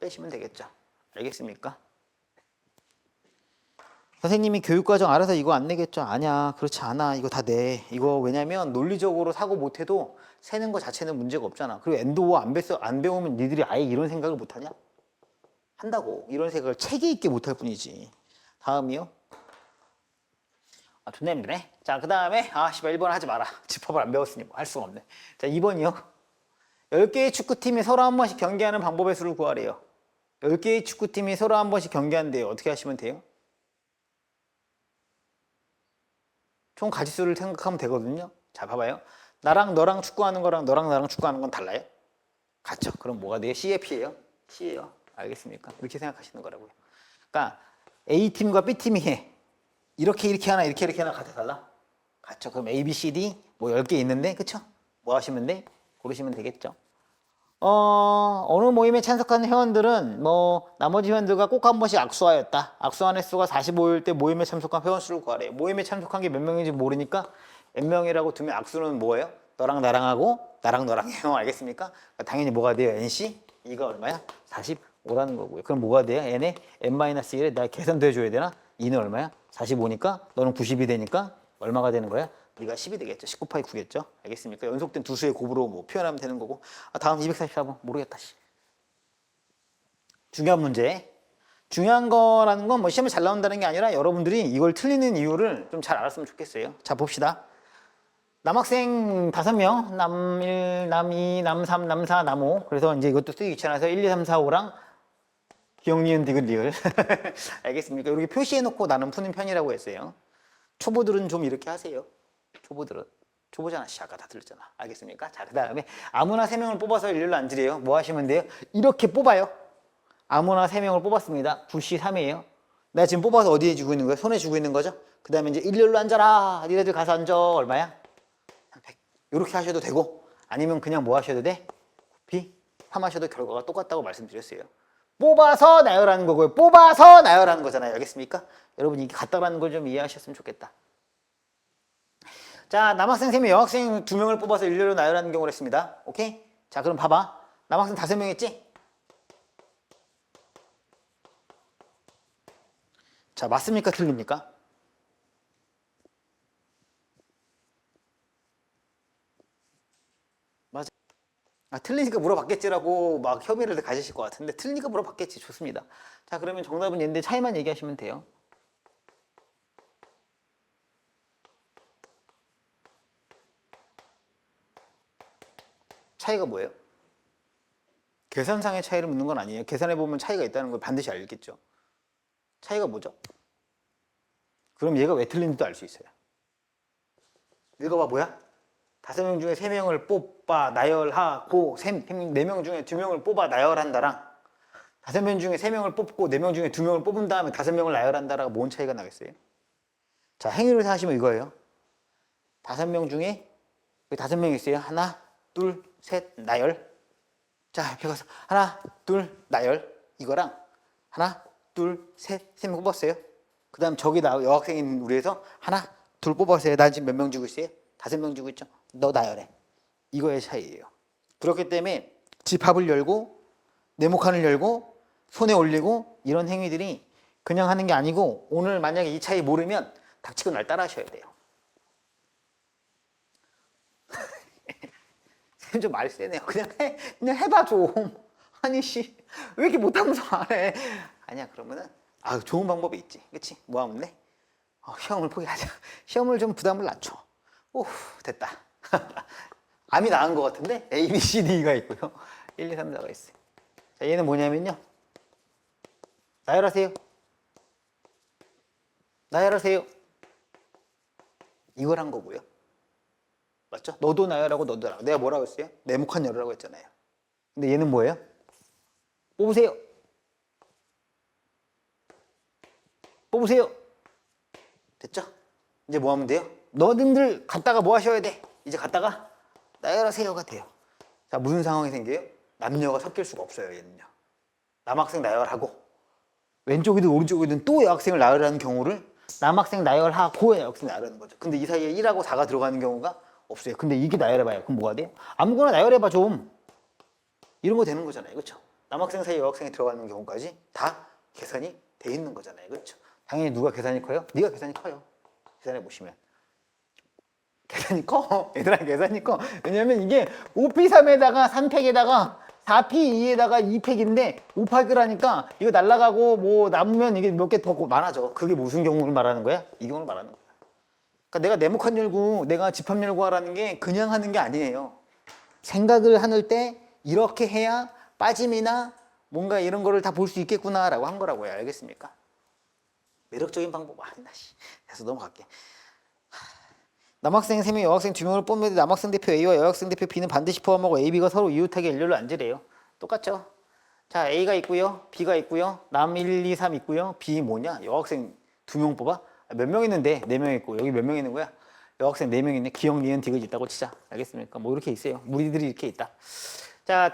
빼시면 되겠죠. 알겠습니까? 선생님이 교육과정 알아서 이거 안 내겠죠? 아니야, 그렇지 않아. 이거 다 내. 이거 왜냐면 논리적으로 사고 못해도 세는 거 자체는 문제가 없잖아. 그리고 엔도 안 배우면 니들이 아예 이런 생각을 못하냐? 한다고. 이런 생각을 체계 있게 못할 뿐이지. 다음이요. 아, 존나 힘드네. 자, 그 다음에 씨발 1번 하지 마라. 집합을 안 배웠으니 뭐 할 수가 없네. 자, 2번이요. 10개의 축구팀이 서로 한 번씩 경기하는 방법의 수를 구하래요. 10개의 축구팀이 서로 한 번씩 경기한대요. 어떻게 하시면 돼요? 총 가지수를 생각하면 되거든요. 자, 봐봐요. 나랑 너랑 축구하는 거랑 너랑 나랑 축구하는 건 달라요? 같죠? 그럼 뭐가 돼요? CF예요? C예요. 알겠습니까? 이렇게 생각하시는 거라고요. 그러니까 A팀과 B팀이 해. 이렇게 하나 이렇게 하나 같아 달라? 같죠? 그럼 A, B, C, D 뭐 10개 있는데 그쵸? 뭐 하시면 돼? 고르시면 되겠죠. 어느 모임에 참석하는 회원들은 뭐 나머지 회원들과 꼭 한 번씩 악수하였다. 악수한 횟수가 45일 때 모임에 참석한 회원 수를 구하래요. 모임에 참석한 게 몇 명인지 모르니까 몇 명이라고 두면 악수는 뭐예요? 너랑 나랑 하고 나랑 너랑이요. 알겠습니까? 그러니까 당연히 뭐가 돼요? NC? 이가 얼마야? 45라는 거고요. 그럼 뭐가 돼요? n에 n-1에 나 계산도 해줘야 되나? 2는 얼마야? 45니까 너는 90이 되니까 얼마가 되는 거야? 네가 10이 되겠죠. 19 파이 9겠죠. 알겠습니까? 연속된 두 수의 곱으로 뭐 표현하면 되는 거고. 다음 244번 모르겠다. 중요한 문제. 중요한 거라는 건 뭐 시험에 잘 나온다는 게 아니라 여러분들이 이걸 틀리는 이유를 좀 잘 알았으면 좋겠어요. 자, 봅시다. 남학생 5명, 남 1, 남 2, 남 3, 남 4, 남 5. 그래서 이제 이것도 쓰기 귀찮아서 1, 2, 3, 4, 5랑 기억, 니은, 디귿, 리을. 알겠습니까? 이렇게 표시해놓고 나는 푸는 편이라고 했어요. 초보들은 좀 이렇게 하세요. 초보들은. 초보잖아. 아까 다 들었잖아. 알겠습니까? 자, 그 다음에 아무나 3명을 뽑아서 일렬로 앉으래요. 뭐 하시면 돼요? 이렇게 뽑아요. 아무나 3명을 뽑았습니다. 9시 3이에요. 내가 지금 뽑아서 어디에 주고 있는 거야? 손에 주고 있는 거죠? 그 다음에 이제 일렬로 앉아라. 니네들 가서 앉아. 얼마야? 100. 이렇게 하셔도 되고 아니면 그냥 뭐 하셔도 돼? 곱피 3 하셔도 결과가 똑같다고 말씀드렸어요. 뽑아서 나열하는 거고요. 뽑아서 나열하는 거잖아요. 알겠습니까? 여러분 이게 같다라는 걸 좀 이해하셨으면 좋겠다. 자, 남학생 3명, 여학생 2명을 뽑아서 일렬로 나열하는 경우를 했습니다. 오케이? 자, 그럼 봐봐. 남학생 5명 했지? 자, 맞습니까? 틀립니까? 맞아. 틀리니까 물어봤겠지라고 막 혐의를 가지실 것 같은데 틀리니까 물어봤겠지. 좋습니다. 자, 그러면 정답은 얘인데 차이만 얘기하시면 돼요. 차이가 뭐예요? 계산상의 차이를 묻는 건 아니에요. 계산해보면 차이가 있다는 걸 반드시 알겠죠. 차이가 뭐죠? 그럼 얘가 왜 틀린지도 알 수 있어요. 읽어봐. 뭐야? 5명 중에 3명을 뽑아 나열하고 4명 중에 2명을 뽑아 나열한다랑 5명 중에 3명을 뽑고 4명 중에 2명을 뽑은 다음에 5명을 나열한다라가 뭔 차이가 나겠어요? 자, 행위를 하시면 이거예요. 5명 중에 5명 있어요. 하나, 둘, 셋, 나열. 자, 옆에 가서 하나, 둘, 나열. 이거랑 하나, 둘, 셋, 3명 뽑았어요. 그 다음 저기 여학생인 우리에서 하나, 둘 뽑았어요. 난 지금 몇 명 주고 있어요? 5명 주고 있죠? 너 나열해. 이거의 차이예요. 그렇기 때문에 집합을 열고 네모칸을 열고 손에 올리고 이런 행위들이 그냥 하는 게 아니고 오늘 만약에 이 차이 모르면 닥치고 날 따라 하셔야 돼요. 쌤 좀 말 세네요. 그냥 해봐 좀. 아니 씨, 왜 이렇게 못하면서 안 해? 아니야, 그러면은 좋은 방법이 있지. 그치? 뭐 하면 돼? 시험을 포기하자. 시험을 좀 부담을 낮춰. 오, 됐다. 암이 나은 것 같은데? A, B, C, D가 있고요. 1, 2, 3, 4가 있어요. 자, 얘는 뭐냐면요. 나열하세요. 나열하세요. 이걸 한 거고요. 맞죠? 너도 나열하고 너도 나열하고. 내가 뭐라고 했어요? 네모칸 열으라고 했잖아요. 근데 얘는 뭐예요? 뽑으세요. 뽑으세요. 됐죠? 이제 뭐 하면 돼요? 너희들 갔다가 뭐 하셔야 돼? 이제 갔다가 나열하세요가 돼요. 자, 무슨 상황이 생겨요? 남녀가 섞일 수가 없어요, 얘는요. 남학생 나열하고 왼쪽이든 오른쪽이든 또 여학생을 나열하는 경우를 남학생 나열하고 여학생 나열하는 거죠. 근데 이 사이에 1하고 4가 들어가는 경우가 없어요. 근데 이게 나열해봐요. 그럼 뭐가 돼요? 아무거나 나열해봐 좀. 이런 거 되는 거잖아요. 그렇죠? 남학생 사이 여학생이 들어가는 경우까지 다 계산이 돼 있는 거잖아요. 그렇죠? 당연히 누가 계산이 커요? 네가 계산이 커요. 계산해 보시면. 계산이 커. 얘들아 계산이 커. 왜냐면 이게 5P3에다가 3팩에다가 4P2에다가 2팩인데 5팩이라니까 이거 날라가고 뭐 남으면 이게 몇 개 더 많아져. 그게 무슨 경우를 말하는 거야? 이 경우를 말하는 거야. 그러니까 내가 네모칸 열고 내가 집합 열고 하라는 게 그냥 하는 게 아니에요. 생각을 하는 때 이렇게 해야 빠짐이나 뭔가 이런 거를 다 볼 수 있겠구나라고 한 거라고요. 알겠습니까? 매력적인 방법 아니다. 그래서 넘어갈게. 남학생 3명, 여학생 2명을 뽑는데 남학생 대표 A와 여학생 대표 B는 반드시 포함하고 A, B가 서로 이웃하게 일렬로 앉으래요. 똑같죠? 자, A가 있고요. B가 있고요. 남 1, 2, 3 있고요. B 뭐냐? 여학생 2명 뽑아? 몇 명 있는데 4명 있고 여기 몇 명 있는 거야? 여학생 4명 있네. 기억, 니은, 디귿 있다고 치자. 알겠습니까? 뭐 이렇게 있어요. 무리들이 이렇게 있다. 자,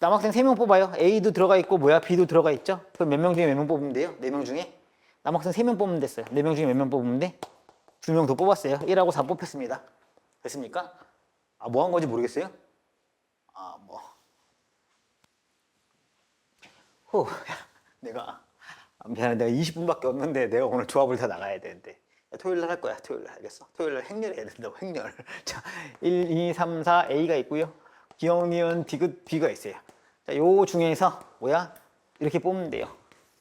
남학생 3명 뽑아요. A도 들어가 있고 뭐야? B도 들어가 있죠? 그럼 몇 명 중에 몇 명 뽑으면 돼요? 4명 중에? 남학생 3명 뽑으면 됐어요. 4명 중에 몇 명 뽑으면 돼? 2명 더 뽑았어요. 1하고 4 뽑혔습니다. 됐습니까? 아, 뭐 한 건지 모르겠어요? 아, 뭐. 내가, 미안해. 내가 20분밖에 없는데 내가 오늘 조합을 다 나가야 되는데. 토요일 날 할 거야. 토요일 날. 알겠어? 토요일 날 행렬 해야 된다고, 행렬. 자, 1, 2, 3, 4 A가 있고요. 기억, 니은, 디귿, B가 있어요. 자, 요 중에서 뭐야? 이렇게 뽑으면 돼요.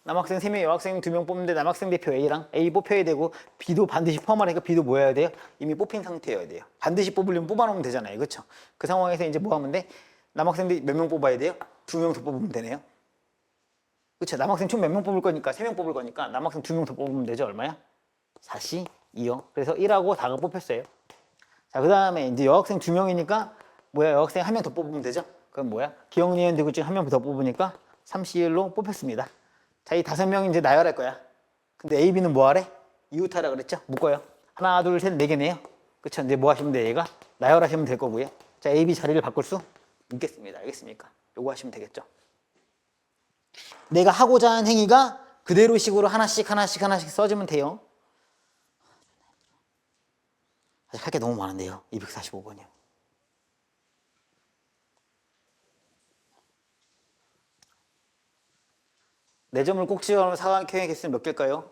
남학생 3명, 여학생 2명 뽑는데 남학생 대표 A랑 A 뽑혀야 되고 B도 반드시 포함하니까 B도 뭐 해야 돼요? 이미 뽑힌 상태여야 돼요. 반드시 뽑으려면 뽑아놓으면 되잖아요. 그렇죠? 그 상황에서 이제 뭐 하면 돼? 남학생들 몇 명 뽑아야 돼요? 2명 더 뽑으면 되네요. 그렇죠? 남학생 총 몇 명 뽑을 거니까 3명 뽑을 거니까 남학생 2명 더 뽑으면 되죠. 얼마야? 4시 2요. 그래서 1하고 4가 뽑혔어요. 자, 그 다음에 이제 여학생 2명이니까 뭐야? 여학생 1명 더 뽑으면 되죠? 그럼 뭐야? 기억, 니은, 디귿 중 1명 더 뽑으니까 3C1로 뽑혔습니다. 자, 이 5명이 이제 나열할 거야. 근데 A, B는 뭐 하래? 이웃하라 그랬죠? 묶어요. 하나, 둘, 셋, 4개네요. 그쵸? 이제 뭐 하시면 돼, 얘가? 나열하시면 될 거고요. 자, A, B 자리를 바꿀 수 있겠습니다. 알겠습니까? 요거 하시면 되겠죠? 내가 하고자 하는 행위가 그대로 식으로 하나씩 써주면 돼요. 아직 할 게 너무 많은데요. 245번이요. 네 점을 꼭 찍어놓은 사각형의 개수는 몇 개일까요?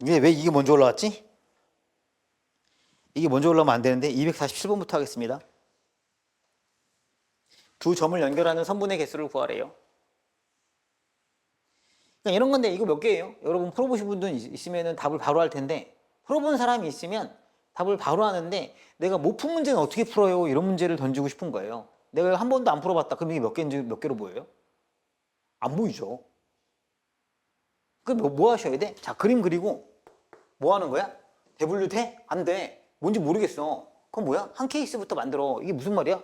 왜 이게 먼저 올라왔지? 이게 먼저 올라오면 안 되는데 247번부터 하겠습니다. 두 점을 연결하는 선분의 개수를 구하래요. 그러니까 이런 건데 이거 몇 개예요? 여러분 풀어보신 분들 있으면 답을 바로 할 텐데 풀어본 사람이 있으면 답을 바로 하는데 내가 못 푼 문제는 어떻게 풀어요? 이런 문제를 던지고 싶은 거예요. 내가 한 번도 안 풀어봤다. 그럼 이게 몇 개인지 몇 개로 보여요? 안 보이죠. 그럼 뭐 하셔야 돼? 자, 그림 그리고 뭐 하는 거야? 대분류 돼? 안 돼. 뭔지 모르겠어. 그럼 뭐야? 한 케이스부터 만들어. 이게 무슨 말이야?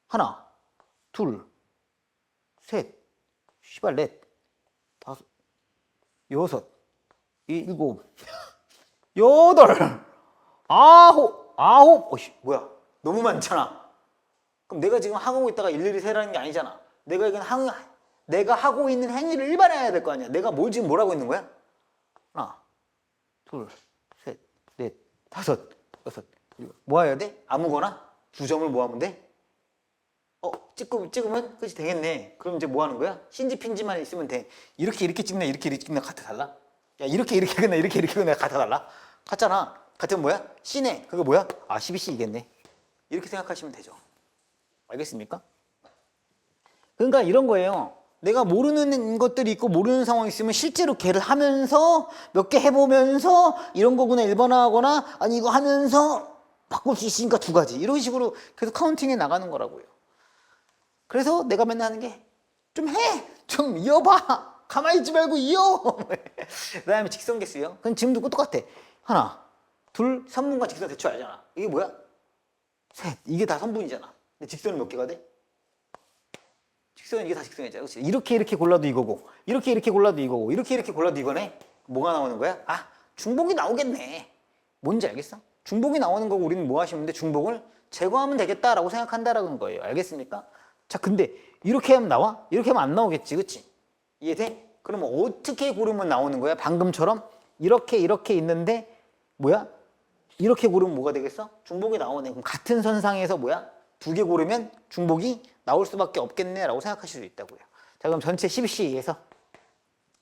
하나, 둘, 셋, 씨발 넷, 다섯, 여섯, 일곱, 여덟, 아홉. 어씨, 뭐야? 너무 많잖아. 그럼 내가 지금 하고 있다가 일일이 세라는 게 아니잖아. 내가 하고 있는 행위를 일반화해야 될 거 아니야. 내가 지금 뭘 하고 있는 거야? 하나, 둘, 셋, 넷, 다섯, 여섯, 일곱. 뭐 해야 돼? 아무거나 두 점을 뭐 하면 돼? 찍으면 끝이 되겠네. 그럼 이제 뭐 하는 거야? 신지 핀지만 있으면 돼. 이렇게 찍나 이렇게 찍나 같아 달라? 야, 이렇게 끝나 이렇게 끝나 같아 달라? 같잖아. 같은 뭐야? C네. 그게 뭐야? 12C이겠네. 이렇게 생각하시면 되죠. 알겠습니까? 그러니까 이런 거예요. 내가 모르는 것들이 있고 모르는 상황이 있으면 실제로 걔를 하면서 몇 개 해보면서 이런 거구나 1번하거나 아니 이거 하면서 바꿀 수 있으니까 2가지. 이런 식으로 계속 카운팅해 나가는 거라고요. 그래서 내가 맨날 하는 게 좀 해! 좀 이어봐! 가만히 있지 말고 이어! 그 다음에 직선 개수요. 그럼 지금 듣고 똑같아. 하나, 둘, 선분과 직선 대충 알잖아. 이게 뭐야? 셋. 이게 다 선분이잖아. 근데 직선은 몇 개가 돼? 직선은 이게 다 직선이잖아. 그렇지? 이렇게 골라도 이거고 이렇게 골라도 이거고 이렇게 골라도 이거네. 뭐가 나오는 거야? 아, 중복이 나오겠네. 뭔지 알겠어? 중복이 나오는 거고 우리는 뭐 하시면 돼? 중복을 제거하면 되겠다라고 생각한다라는 거예요. 알겠습니까? 자, 근데 이렇게 하면 나와? 이렇게 하면 안 나오겠지, 그치? 이해돼? 그러면 어떻게 고르면 나오는 거야? 방금처럼 이렇게 있는데 뭐야? 이렇게 고르면 뭐가 되겠어? 중복이 나오네. 그럼 같은 선상에서 뭐야? 두 개 고르면 중복이 나올 수밖에 없겠네 라고 생각하실 수 있다고요. 자, 그럼 전체 10C에서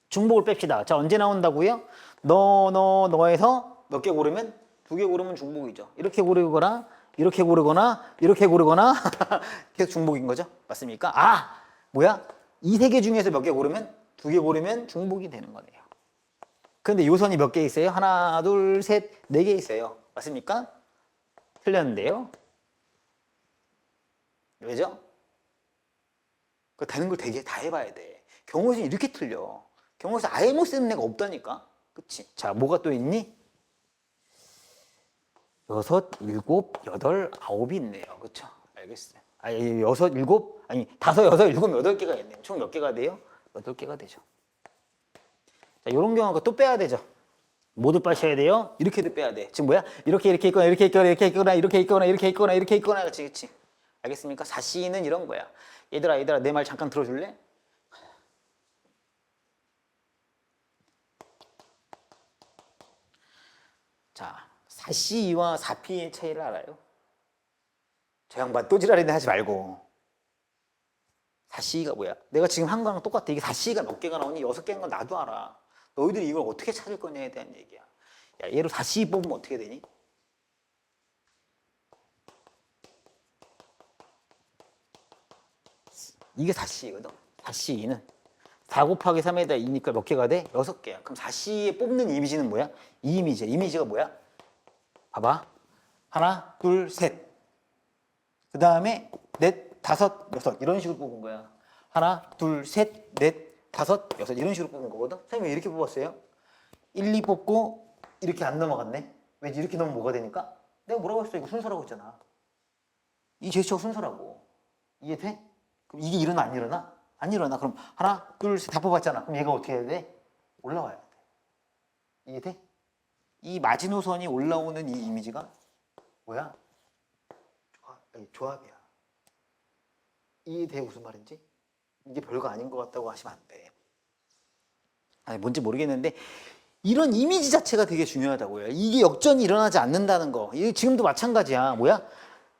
중복을 뺍시다. 자, 언제 나온다고요? 너에서 몇 개 고르면? 두 개 고르면 중복이죠. 이렇게 고르거나 이렇게 고르거나 이렇게 고르거나 계속 중복인 거죠. 맞습니까? 아, 뭐야? 이 세 개 중에서 몇 개 고르면? 두 개 고르면 중복이 되는 거네요. 근데 요선이 몇 개 있어요? 하나, 둘, 셋, 네 개 있어요. 맞습니까? 틀렸는데요. 왜죠? 그 되는 걸 되게 다 해봐야 돼. 경우에서 이렇게 틀려. 경우에서 아예 못 쓰는 애가 없다니까. 그치? 자, 뭐가 또 있니? 여섯, 일곱, 여덟, 아홉이 있네요. 그쵸? 알겠어요. 아니, 여섯, 일곱, 아니, 다섯, 여섯, 일곱, 여덟 개가 있네요. 총 몇 개가 돼요? 여덟 개가 되죠. 자, 요런 경우가 또 빼야 되죠. 모두 빠셔야 돼요. 이렇게도 빼야 돼. 지금 뭐야? 이렇게 있거나 이렇게 있거나 이렇게 있거나 이렇게 있거나 이렇게 있거나 이렇게 있거나 그치 그치? 알겠습니까? 4C는 이런 거야. 얘들아 내 말 잠깐 들어줄래? 자, 4C와 4P의 차이를 알아요? 저 양반 또 지랄이네 하지 말고. 4C가 뭐야? 내가 지금 한 거랑 똑같아. 이게 4C가 몇 개가 나오니 6개인 건 나도 알아. 너희들이 이걸 어떻게 찾을 거냐에 대한 얘기야. 야, 얘로 4C 뽑으면 어떻게 되니? 이게 4C거든. 4C는 4 곱하기 3에다 2니까 몇 개가 돼? 6개야. 그럼 4C에 뽑는 이미지는 뭐야? 이 이미지야. 이미지가 뭐야? 봐봐. 하나, 둘, 셋. 그 다음에 넷, 다섯, 여섯. 이런 식으로 뽑은 거야. 하나, 둘, 셋, 넷, 다섯, 여섯. 이런 식으로 뽑은 거거든. 선생님이 이렇게 뽑았어요. 1, 2 뽑고 이렇게 안 넘어갔네. 왜지? 이렇게 넣으면 뭐가 되니까? 내가 뭐라고 했어? 이거 순서라고 했잖아. 이 제스처가 순서라고. 이해돼? 그럼 이게 일어나 안 일어나? 안 일어나. 그럼 하나, 둘, 셋 다 뽑았잖아. 그럼 얘가 어떻게 해야 돼? 올라와야 돼. 이해돼? 이 마지노선이 올라오는 이 이미지가 뭐야? 조합이야. 이해돼? 무슨 말인지? 이게 별거 아닌 것 같다고 하시면 안 돼. 아니, 뭔지 모르겠는데 이런 이미지 자체가 되게 중요하다고요. 이게 역전이 일어나지 않는다는 거. 지금도 마찬가지야. 뭐야?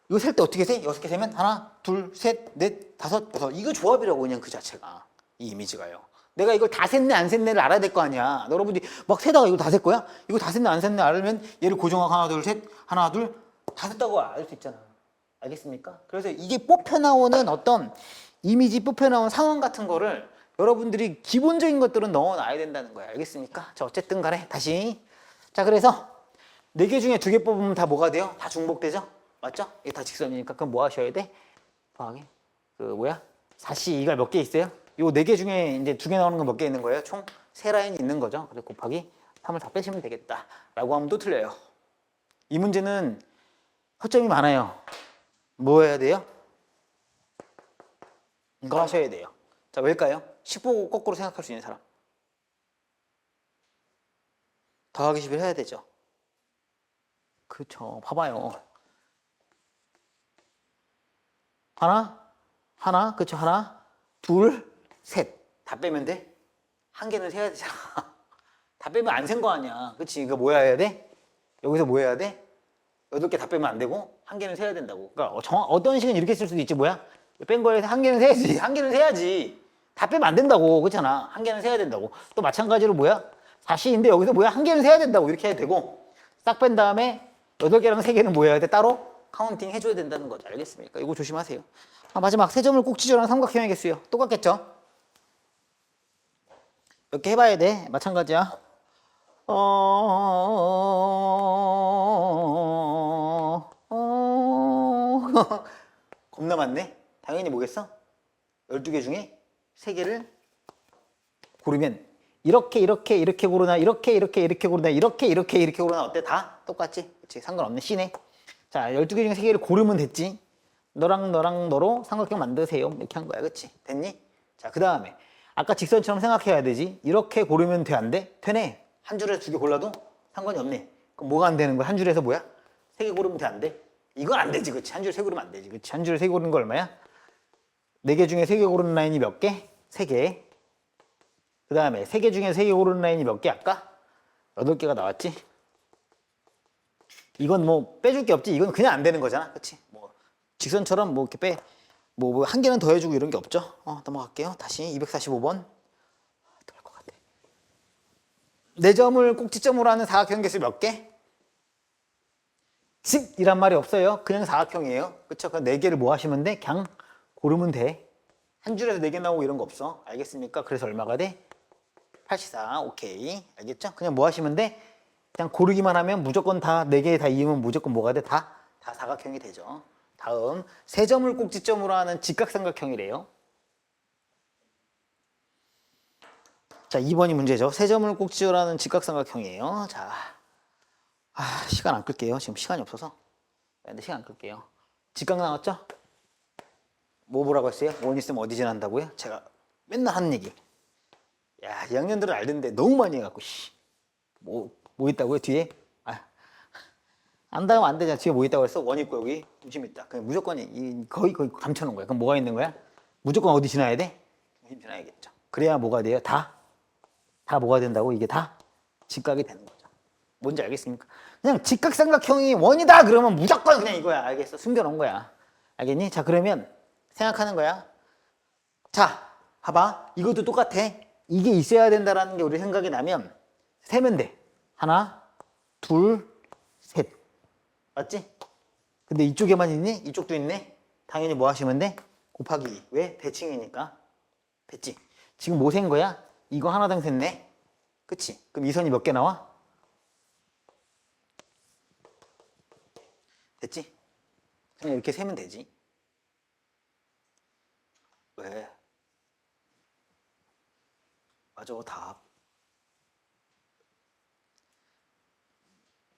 이거 셀 때 어떻게 세? 6개 세면 하나, 둘, 셋, 넷, 다섯, 여섯. 이거 조합이라고 그냥 그 자체가. 이 이미지가요. 내가 이걸 다 셌네 안 셌네를 알아야 될 거 아니야. 여러분들이 막 세다가 이거 다 셀 거야? 이거 다 셌네 안 셌네 알면 얘를 고정하고 하나, 둘, 셋, 하나, 둘, 다 셌다고 알 수 있잖아. 알겠습니까? 그래서 이게 뽑혀 나오는 어떤 이미지 뽑혀 나온 상황 같은 거를 여러분들이 기본적인 것들은 넣어놔야 된다는 거야. 알겠습니까? 자, 어쨌든 간에 다시. 자, 그래서 4개 중에 2개 뽑으면 다 뭐가 돼요? 다 중복되죠? 맞죠? 이게 다 직선이니까 그럼 뭐 하셔야 돼? 더하기 그 뭐야? 4C2가 몇 개 있어요? 요 4개 중에 이제 2개 나오는 건 몇 개 있는 거예요? 총 3라인이 있는 거죠. 그래서 곱하기 3을 다 빼시면 되겠다 라고 하면 또 틀려요. 이 문제는 허점이 많아요. 뭐 해야 돼요? 이거 하셔야 돼요. 자, 왜일까요? 10보고 거꾸로 생각할 수 있는 사람. 더하기 10을 해야 되죠. 그렇죠. 봐봐요. 하나, 그쵸? 하나, 둘, 셋. 다 빼면 돼? 한 개는 세야 되잖아. 다 빼면 안 센 거 아니야. 그치? 그러니까 뭐 해야 돼? 여기서 뭐 해야 돼? 8개 다 빼면 안 되고, 한 개는 세야 된다고. 그러니까 어떤 식은 이렇게 쓸 수도 있지, 뭐야? 뺀 거에서 한 개는 세야지. 한 개는 세야지. 다 빼면 안 된다고. 그렇잖아. 한 개는 세야 된다고. 또 마찬가지로 뭐야? 4C인데 여기서 뭐야? 한 개는 세야 된다고. 이렇게 해야 되고, 싹 뺀 다음에 8개랑 3개는 뭐 해야 돼? 따로 카운팅 해줘야 된다는 거죠. 알겠습니까? 이거 조심하세요. 마지막 세 점을 꼭 지정하는 삼각형이겠어요. 똑같겠죠? 이렇게 해봐야 돼. 마찬가지야. 겁나 많네. 당연히 뭐겠어? 12개 중에 3개를 고르면 이렇게 고르나 이렇게 고르나 이렇게 고르나 어때? 다 똑같지? 그치? 상관없네. C네. 자, 12개 중에 3개를 고르면 됐지? 너랑 너로 삼각형 만드세요. 이렇게 한 거야. 그치? 됐니? 자, 그 다음에 아까 직선처럼 생각해야 되지. 이렇게 고르면 돼? 안 돼? 되네. 한 줄에서 2개 골라도 상관이 없네. 그럼 뭐가 안 되는 거야? 한 줄에서 뭐야? 3개 고르면 돼? 안 돼? 이건 안 되지. 그치? 한 줄에 3개 고르면 안 되지. 그치? 한 줄에 3개 고르는 거 얼마야? 4개 중에 3개 고르는 라인이 몇 개? 3개. 그 다음에 3개 중에 3개 고르는 라인이 몇 개? 아까? 8개가 나왔지? 이건 뭐 빼줄 게 없지. 이건 그냥 안 되는 거잖아. 그치? 뭐 직선처럼 뭐 이렇게 뭐 한 개는 더 해주고 이런 게 없죠. 넘어갈게요. 다시 245번. 될 것 같아. 4점을 꼭지점으로 하는 사각형 개수 몇 개? 즉 이란 말이 없어요. 그냥 사각형이에요. 그쵸? 그 4개를 뭐 하시면 돼? 그냥 고르면 돼. 한 줄에서 4개 나오고 이런 거 없어. 알겠습니까? 그래서 얼마가 돼? 84. 오케이. 알겠죠? 그냥 뭐 하시면 돼? 그냥 고르기만 하면 무조건 다 4개 다 이으면 무조건 뭐가 돼? 다 사각형이 되죠. 다음 3점을 꼭지점으로 하는 직각삼각형이래요. 자, 2번이 문제죠. 3점을 꼭지점으로 하는 직각삼각형이에요. 자, 시간 안 끌게요. 지금 시간이 없어서. 근데 시간 안 끌게요. 직각 나왔죠? 뭐 보라고 했어요? 원 있으면 어디 지난다고요? 제가 맨날 하는 얘기. 야, 2학년들은 알던데 너무 많이 해갖고 뭐 있다고요? 뒤에? 안다면 안 되잖아. 뒤에 뭐 있다고 했어? 원 있고 여기 중심 있다. 그냥 무조건 거의 감춰놓은 거야. 그럼 뭐가 있는 거야? 무조건 어디 지나야 돼? 중심 지나야겠죠. 그래야 뭐가 돼요? 다 뭐가 된다고? 이게 다 직각이 되는 거죠. 뭔지 알겠습니까? 그냥 직각삼각형이 원이다 그러면 무조건 그냥 이거야. 알겠어? 숨겨놓은 거야. 알겠니? 자, 그러면 생각하는 거야. 자, 봐봐. 이것도 똑같아. 이게 있어야 된다라는 게 우리 생각이 나면 세면 돼. 하나, 둘, 셋. 맞지? 근데 이쪽에만 있니? 이쪽도 있네? 당연히 뭐 하시면 돼? 곱하기 2. 왜? 대칭이니까. 됐지? 지금 뭐 센 거야? 이거 하나당 샜네? 그치? 그럼 이 선이 몇 개 나와? 됐지? 그냥 이렇게 세면 되지. 왜? 맞아, 답.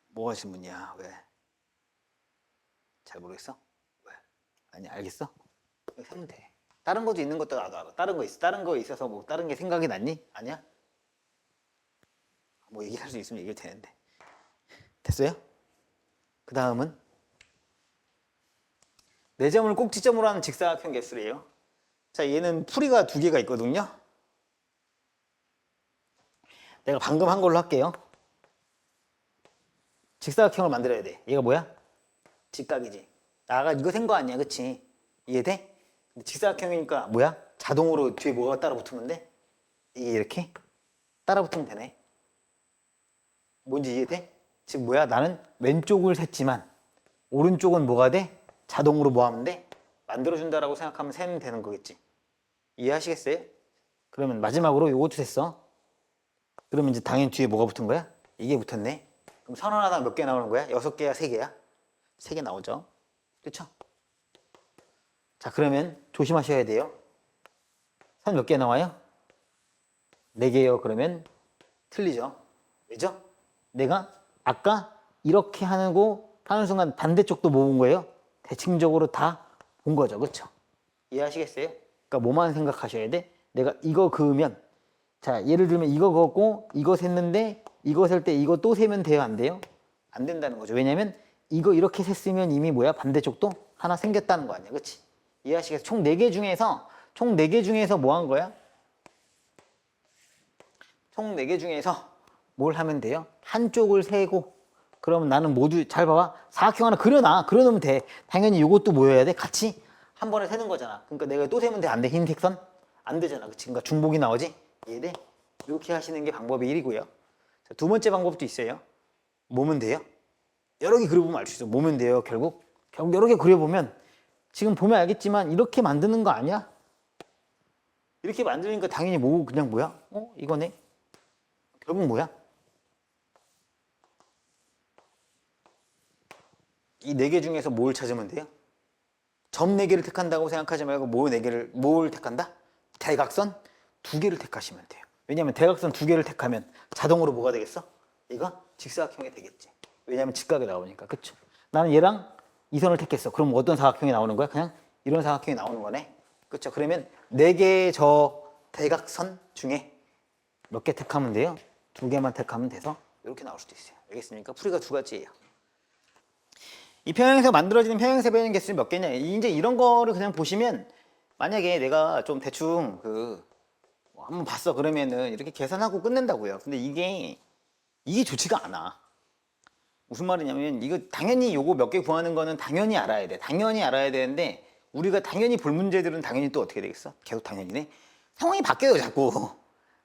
뭐 하신 분이야? 왜? 잘 모르겠어? 왜? 아니, 알겠어? 세면 돼. 다른 것도 있는 것도 나도 알아. 다른 거 있어. 다른 거 있어서 뭐 다른 게 생각이 났니? 아니야? 뭐 얘기할 수 있으면 얘기해도 되는데. 됐어요? 그 다음은 4점을 꼭지점으로 하는 직사각형 개수래요. 자, 얘는 풀이가 2개가 있거든요. 내가 방금 한 걸로 할게요. 직사각형을 만들어야 돼. 얘가 뭐야? 직각이지. 나가 이거 센 거 아니야, 그치? 이해돼? 근데 직사각형이니까 뭐야? 자동으로 뒤에 뭐가 따라 붙으면 돼? 이게 이렇게 따라 붙으면 되네. 뭔지 이해돼? 즉 뭐야? 나는 왼쪽을 샜지만 오른쪽은 뭐가 돼? 자동으로 뭐 하면 돼? 만들어준다라고 생각하면 세면 되는 거겠지. 이해하시겠어요? 그러면 마지막으로 요것도 됐어. 그러면 이제 당연히 뒤에 뭐가 붙은 거야? 이게 붙었네. 그럼 선 하나당 몇 개 나오는 거야? 6개야? 3개야? 3개 나오죠. 그쵸? 자, 그러면 조심하셔야 돼요. 선 몇 개 나와요? 4개요. 그러면 틀리죠. 왜죠? 내가 아까 이렇게 하는 순간 반대쪽도 모은 거예요. 대칭적으로 다 본 거죠. 그쵸? 이해하시겠어요? 그러니까 뭐만 생각하셔야 돼? 내가 이거 그으면, 자, 예를 들면 이거 그었고 이거 셌는데 이거 셀 때 이거 또 세면 돼요? 안 돼요? 안 된다는 거죠. 왜냐면 이거 이렇게 셌으면 이미 뭐야? 반대쪽도 하나 생겼다는 거 아니야. 그치? 이해하시겠어요? 총 4개 중에서 뭐 한 거야? 총 4개 중에서 뭘 하면 돼요? 한쪽을 세고, 그러면 나는 모두 잘 봐봐. 사각형 하나 그려놓으면 돼. 당연히 이것도 모여야 돼. 같이 한 번에 세는 거잖아. 그러니까 내가 또 세면 돼. 안 돼? 흰색 선? 안 되잖아. 그치? 그러니까 중복이 나오지? 이해돼? 이렇게 하시는 게 방법이 1이고요. 자, 2번째 방법도 있어요. 뭐면 돼요? 여러 개 그려보면 알 수 있어. 뭐면 돼요? 결국 여러 개 그려보면 지금 보면 알겠지만 이렇게 만드는 거 아니야? 이렇게 만드니까 당연히 그냥 뭐야? 이거네? 결국 뭐야? 이 4개 중에서 뭘 찾으면 돼요? 점 4개를 택한다고 생각하지 말고 뭘 택한다? 대각선 2개를 택하시면 돼요. 왜냐하면 대각선 2개를 택하면 자동으로 뭐가 되겠어? 얘가 직사각형이 되겠지. 왜냐하면 직각이 나오니까. 그쵸? 나는 얘랑 이 선을 택했어. 그럼 어떤 사각형이 나오는 거야? 그냥 이런 사각형이 나오는 거네. 그쵸? 그러면 4개의 저 대각선 중에 몇 개 택하면 돼요? 2개만 택하면 돼서 이렇게 나올 수도 있어요. 알겠습니까? 풀이가 2가지예요. 이 평행에서 만들어지는 평행세 변형 개수는 몇 개냐? 이제 이런 거를 그냥 보시면, 만약에 내가 좀 대충 한번 봤어 그러면은 이렇게 계산하고 끝낸다고요. 근데 이게 좋지가 않아. 무슨 말이냐면 이거 당연히 요거 몇 개 구하는 거는 당연히 알아야 돼. 당연히 알아야 되는데 우리가 당연히 볼 문제들은 당연히 또 어떻게 되겠어? 계속 당연히네. 상황이 바뀌어요, 자꾸.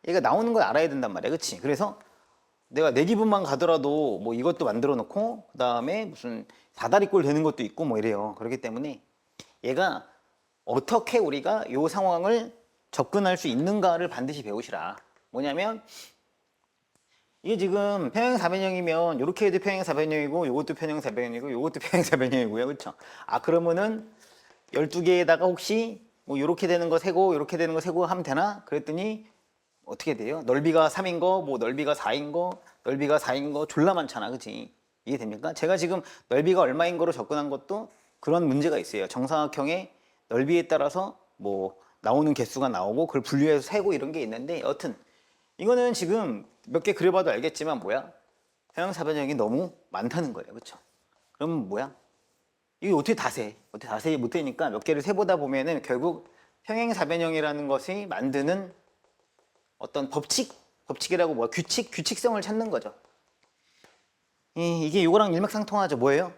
얘가 나오는 걸 알아야 된단 말이야. 그치? 그래서 내가 내 기분만 가더라도 뭐 이것도 만들어 놓고 그다음에 무슨 사다리꼴 되는 것도 있고 뭐 이래요. 그렇기 때문에 얘가 어떻게 우리가 요 상황을 접근할 수 있는가를 반드시 배우시라. 뭐냐면 이게 지금 평행사변형이면 요렇게 해도 평행사변형이고 요것도 평행사변형이고 요것도 평행사변형이고요. 그렇죠? 아 그러면은 12개에다가 혹시 뭐 요렇게 되는 거 세고 요렇게 되는 거 세고 하면 되나? 그랬더니 어떻게 돼요? 넓이가 3인 거, 뭐 넓이가 4인 거, 넓이가 4인 거 졸라 많잖아. 그치? 이해됩니까? 제가 지금 넓이가 얼마인 거로 접근한 것도 그런 문제가 있어요. 정사각형의 넓이에 따라서 뭐 나오는 개수가 나오고 그걸 분류해서 세고 이런 게 있는데 여튼 이거는 지금 몇 개 그려봐도 알겠지만 뭐야? 평행사변형이 너무 많다는 거예요. 그렇죠? 그러면 뭐야? 이게 어떻게 다 세? 어떻게 다 세? 못되니까 몇 개를 세보다 보면은 결국 평행사변형이라는 것이 만드는 어떤 법칙이라고 뭐야? 규칙성을 찾는 거죠. 이게 이거랑 일맥상통하죠. 뭐예요?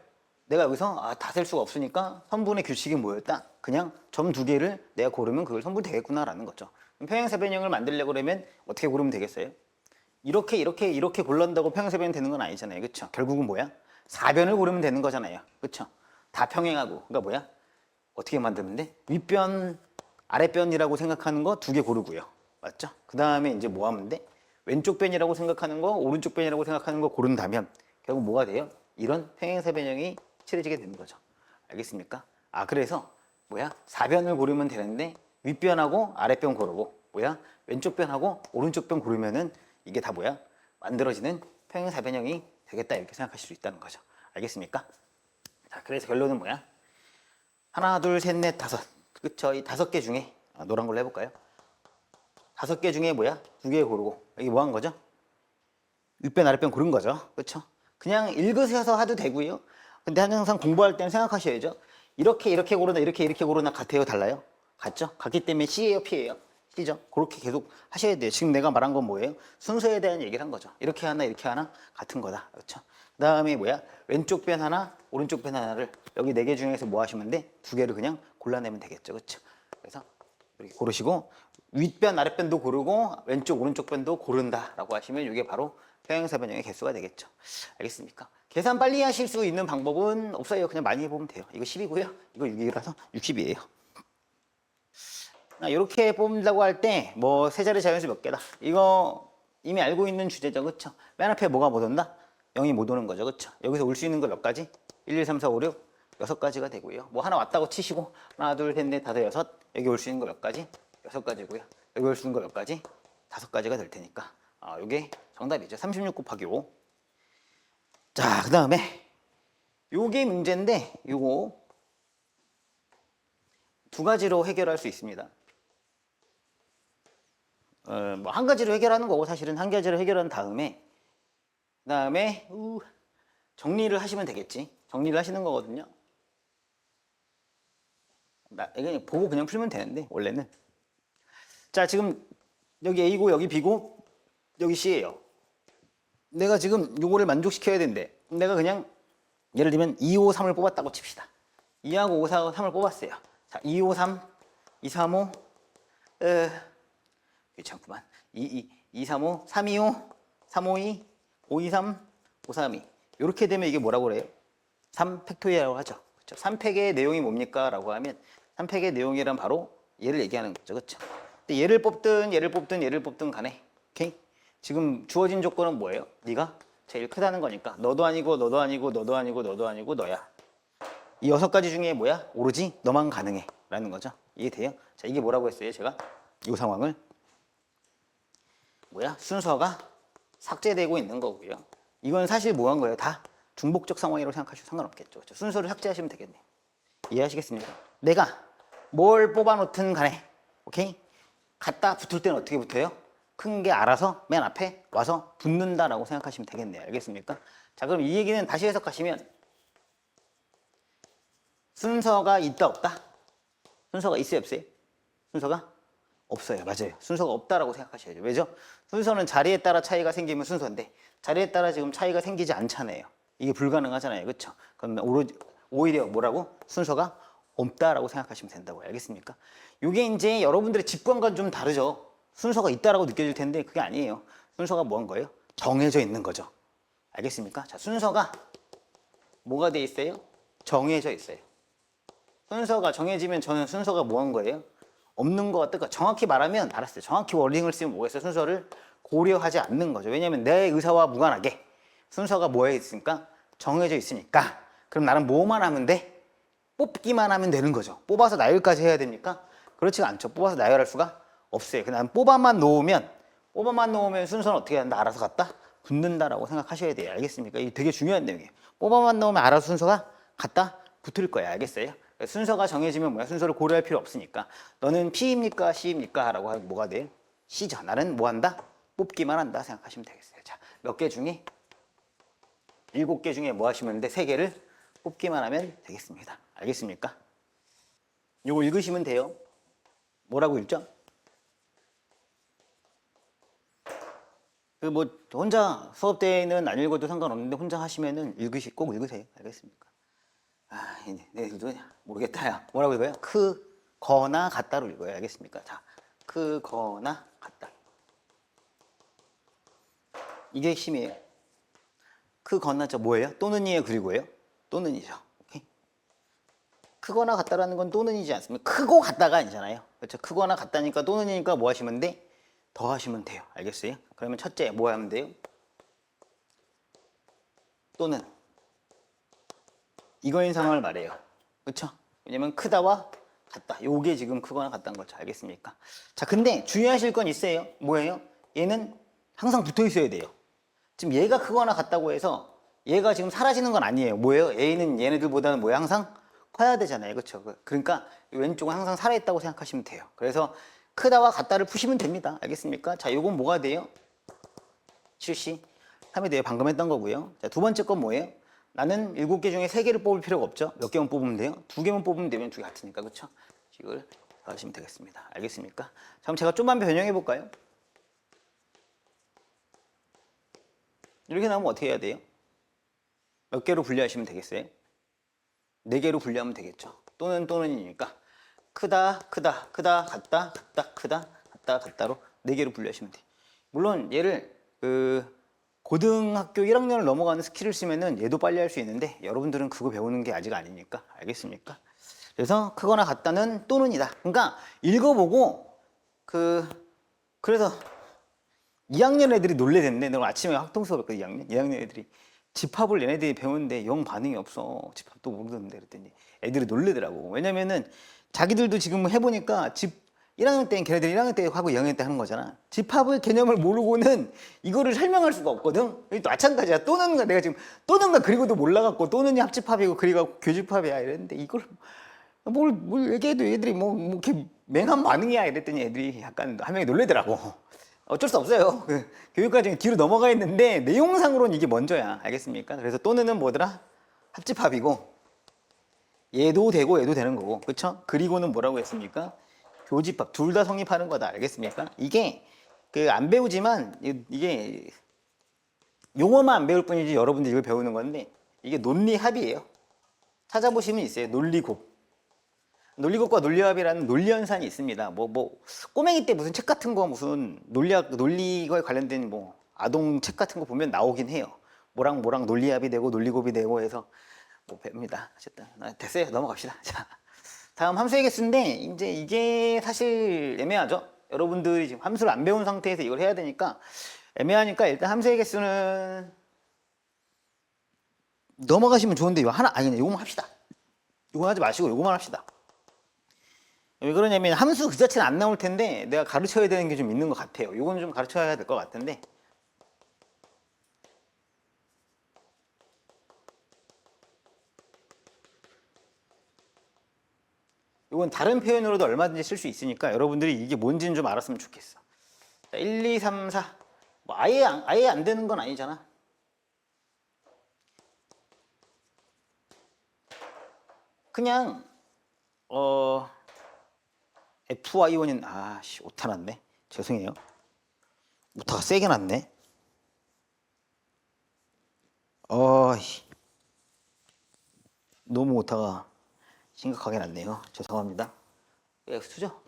내가 여기서 다 셀 수가 없으니까 선분의 규칙이 뭐였다? 그냥 점 두 개를 내가 고르면 그걸 선분 되겠구나라는 거죠. 평행사변형을 만들려고 그러면 어떻게 고르면 되겠어요? 이렇게 골란다고 평행사변이 되는 건 아니잖아요. 그렇죠? 결국은 뭐야? 사변을 고르면 되는 거잖아요. 그렇죠? 다 평행하고. 그러니까 뭐야? 어떻게 만드면 돼? 윗변, 아랫변이라고 생각하는 거 두 개 고르고요. 맞죠? 그 다음에 이제 뭐 하면 돼? 왼쪽 변이라고 생각하는 거, 오른쪽 변이라고 생각하는 거 고른다면 결국 뭐가 돼요? 이런 평행사변형이 칠해지게 되는 거죠. 알겠습니까? 아 그래서 뭐야? 사변을 고르면 되는데 윗변하고 아랫변 고르고 뭐야? 왼쪽 변하고 오른쪽 변 고르면은 이게 다 뭐야? 만들어지는 평행사변형이 되겠다 이렇게 생각하실 수 있다는 거죠. 알겠습니까? 자 그래서 결론은 뭐야? 하나, 둘, 셋, 넷, 다섯. 그쵸? 이 5개 중에 노란 걸로 해볼까요? 5개 중에 뭐야? 2개 고르고 이게 뭐 한 거죠? 윗변 아랫변 고른 거죠. 그렇죠? 그냥 읽으셔서 해도 되고요. 근데 항상 공부할 때는 생각하셔야죠. 이렇게 고르나 이렇게 고르나 같아요? 달라요? 같죠? 같기 때문에 C예요? P예요? C죠? 그렇게 계속 하셔야 돼요. 지금 내가 말한 건 뭐예요? 순서에 대한 얘기를 한 거죠. 이렇게 하나 이렇게 하나 같은 거다. 그렇죠? 그 다음에 뭐야? 왼쪽 변 하나 오른쪽 변 하나를 여기 4개 중에서 뭐 하시면 돼? 2개를 그냥 골라내면 되겠죠. 그렇죠? 그래서 이렇게 고르시고 윗변 아랫변도 고르고 왼쪽 오른쪽 변도 고른다라고 하시면 이게 바로 평행사변형의 개수가 되겠죠. 알겠습니까? 계산 빨리 하실 수 있는 방법은 없어요. 그냥 많이 해보면 돼요. 이거 10이고요. 이거 6이라서 60이에요. 이렇게 뽑는다고 할 때 뭐 세 자리 자연수 몇 개다. 이거 이미 알고 있는 주제죠. 그렇죠? 맨 앞에 뭐가 못 온다? 0이 못 오는 거죠. 그렇죠? 여기서 올 수 있는 거 몇 가지? 1, 2, 3, 4, 5, 6 6가지가 되고요. 뭐 하나 왔다고 치시고 하나, 둘, 셋, 넷, 다섯, 여섯 여기 올 수 있는 거 몇 가지? 6가지고요. 여기 올 수 있는 거 몇 가지? 5가지가 될 테니까 요게 정답이죠. 36 곱하기 5. 자, 그 다음에 요게 문제인데 요거 2가지로 해결할 수 있습니다. 뭐 한 가지로 해결하는 거고 사실은 한 가지로 해결한 다음에 그 다음에 정리를 하시면 되겠지. 정리를 하시는 거거든요. 이거 보고 그냥 풀면 되는데 원래는 자 지금 여기 A고 여기 B고 여기 C예요. 내가 지금 요거를 만족시켜야 되는데 내가 그냥 예를 들면 2, 5, 3을 뽑았다고 칩시다. 2하고 5, 4, 3을 뽑았어요. 자, 2, 5, 3, 2, 3, 5 귀찮구만. 2, 3, 5, 3, 2, 5, 3, 5, 2, 5, 2, 3, 5, 3, 2 이렇게 되면 이게 뭐라고 그래요? 3팩토리얼이라고 하죠. 그렇죠? 3팩의 내용이 뭡니까? 라고 하면 3팩의 내용이란 바로 얘를 얘기하는 거죠. 그렇죠? 근데 얘를 뽑든 간에 오케이? 지금 주어진 조건은 뭐예요? 네가 제일 크다는 거니까 너도 아니고 너도 아니고 너도 아니고 너도 아니고 너야. 이 6가지 중에 뭐야? 오로지 너만 가능해 라는 거죠. 이해돼요? 자 이게 뭐라고 했어요? 제가 이 상황을 뭐야? 순서가 삭제되고 있는 거고요. 이건 사실 뭐 한 거예요? 다 중복적 상황이라고 생각하셔도 상관없겠죠. 그렇죠? 순서를 삭제하시면 되겠네요. 이해하시겠습니까? 내가 뭘 뽑아놓든 간에 오케이? 갖다 붙을 때는 어떻게 붙어요? 큰 게 알아서 맨 앞에 와서 붙는다라고 생각하시면 되겠네요. 알겠습니까? 자 그럼 이 얘기는 다시 해석하시면 순서가 있다 없다? 순서가 있어요 없어요? 순서가 없어요. 맞아요. 순서가 없다라고 생각하셔야죠. 왜죠? 순서는 자리에 따라 차이가 생기면 순서인데 자리에 따라 지금 차이가 생기지 않잖아요. 이게 불가능하잖아요. 그렇죠? 그럼 오히려 뭐라고? 순서가 없다라고 생각하시면 된다고. 알겠습니까? 이게 이제 여러분들의 직관과는 좀 다르죠. 순서가 있다라고 느껴질 텐데 그게 아니에요. 순서가 뭐한 거예요? 정해져 있는 거죠. 알겠습니까? 자, 순서가 뭐가 돼 있어요? 정해져 있어요. 순서가 정해지면 저는 순서가 뭐한 거예요? 없는 것 같다. 정확히 말하면 알았어요. 정확히 워딩을 쓰면 뭐겠어요? 순서를 고려하지 않는 거죠. 왜냐하면 내 의사와 무관하게 순서가 뭐에 있으니까 정해져 있으니까. 그럼 나는 뭐만 하면 돼? 뽑기만 하면 되는 거죠. 뽑아서 나열까지 해야 됩니까? 그렇지가 않죠. 뽑아서 나열할 수가 없어요. 그냥 뽑아만 놓으면 순서는 어떻게 한다? 알아서 갖다 붙는다라고 생각하셔야 돼요. 알겠습니까? 이게 되게 중요한 내용이에요. 뽑아만 놓으면 알아서 순서가 갖다 붙을 거예요. 알겠어요? 순서가 정해지면 뭐야? 순서를 고려할 필요 없으니까. 너는 P입니까? C입니까? 라고 하면 뭐가 돼? C죠. 나는 뭐 한다? 뽑기만 한다 생각하시면 되겠어요. 자, 몇 개 중에 7개 중에 뭐 하시면 되는데 3개를 뽑기만 하면 되겠습니다. 알겠습니까? 요거 읽으시면 돼요. 뭐라고 읽죠? 그 뭐 혼자 수업 때는 안 읽어도 상관없는데 혼자 하시면은 꼭 읽으세요. 알겠습니까? 아, 얘네들도 모르겠다. 야. 뭐라고 읽어요? 크거나 같다로 읽어요. 알겠습니까? 자, 크거나 같다. 이게 핵심이에요. 크거나 저 뭐예요? 또는이에요? 그리고예요? 또는이죠. 오케이? 크거나 같다라는 건 또는이지 않습니까? 크고 같다가 아니잖아요. 그렇죠? 크거나 같다니까 또는이니까 뭐 하시면 돼? 더 하시면 돼요. 알겠어요? 그러면 첫째 뭐 하면 돼요? 또는 이거인 상황을 말해요. 그렇죠? 왜냐면 크다와 같다. 요게 지금 크거나 같다는 거죠. 알겠습니까? 자, 근데 주의하실 건 있어요. 뭐예요? 얘는 항상 붙어 있어야 돼요. 지금 얘가 크거나 같다고 해서 얘가 지금 사라지는 건 아니에요. 뭐예요? A는 얘네들보다는 뭐예요? 항상 커야 되잖아요. 그렇죠? 그러니까 왼쪽은 항상 살아있다고 생각하시면 돼요. 그래서 크다와 같다를 푸시면 됩니다. 알겠습니까? 자, 요건 뭐가 돼요? 실시 3이 돼요. 방금 했던 거고요. 자, 두 번째 건 뭐예요? 나는 7개 중에 3개를 뽑을 필요가 없죠. 몇 개만 뽑으면 돼요? 2개만 뽑으면 되면 2개 같으니까. 그렇죠? 이걸 하시면 되겠습니다. 알겠습니까? 자, 그럼 제가 좀만 변형해 볼까요? 이렇게 나오면 어떻게 해야 돼요? 몇 개로 분리하시면 되겠어요? 4개로 분리하면 되겠죠. 또는이니까 크다, 크다, 크다, 같다, 같다, 크다, 같다, 같다로 4개로 분리하시면 돼요. 물론 얘를 고등학교 1학년을 넘어가는 스킬을 쓰면은 얘도 빨리 할 수 있는데 여러분들은 그거 배우는 게 아직 아니니까. 알겠습니까? 그래서 크거나 같다는 또는이다. 그러니까 읽어보고 그래서 2학년 애들이 놀래댔네. 너 아침에 학동 수업했거든. 2학년 애들이 집합을 얘네들이 배우는데 영 반응이 없어. 집합도 모르던데 그랬더니 애들이 놀래더라고. 왜냐면은 자기들도 지금 해보니까 1학년 때는 걔네들이 1학년 때 하고 2학년 때 하는 거잖아. 집합의 개념을 모르고는 이거를 설명할 수가 없거든. 또 마찬가지야. 또는가 내가 지금 또는가 그리고도 몰라갖고 또는이 합집합이고 그리고 교집합이야 이랬는데 이걸 뭘 얘기해도 애들이 뭐 이렇게 맹한 반응이야 이랬더니 애들이 약간 한 명이 놀래더라고. 어쩔 수 없어요. 교육과정이 뒤로 넘어가 있는데 내용상으로는 이게 먼저야. 알겠습니까? 그래서 또는은 뭐더라? 합집합이고 얘도 되고 얘도 되는 거고. 그쵸? 그리고는 뭐라고 했습니까? 교집합. 둘 다 성립하는 거다. 알겠습니까? 이게 안 배우지만 이게 용어만 안 배울 뿐이지 여러분들이 이걸 배우는 건데 이게 논리합이에요. 찾아보시면 있어요. 논리곱과 논리합이라는 논리현상이 있습니다. 꼬맹이 때 무슨 책 같은 거 무슨 논리거에 관련된 아동 책 같은 거 보면 나오긴 해요. 뭐랑 논리합이 되고 논리곱이 되고 해서 배웁니다. 어쨌든 됐어요. 넘어갑시다. 자, 다음 함수의 개수인데 이제 이게 사실 애매하죠. 여러분들이 지금 함수를 안 배운 상태에서 이걸 해야 되니까 애매하니까 일단 함수의 개수는 넘어가시면 좋은데 이거 요거만 합시다. 요거 하지 마시고 요거만 합시다. 왜 그러냐면 함수 그 자체는 안 나올 텐데 내가 가르쳐야 되는 게 좀 있는 것 같아요. 요건 좀 가르쳐야 될 것 같은데 이건 다른 표현으로도 얼마든지 쓸 수 있으니까 여러분들이 이게 뭔지는 좀 알았으면 좋겠어. 자, 1, 2, 3, 4 아예 안 되는 건 아니잖아. 그냥 FY1인 오타 났네. 죄송해요. 오타가 세게 났네. 너무 오타가 심각하게 났네요. 죄송합니다. X죠?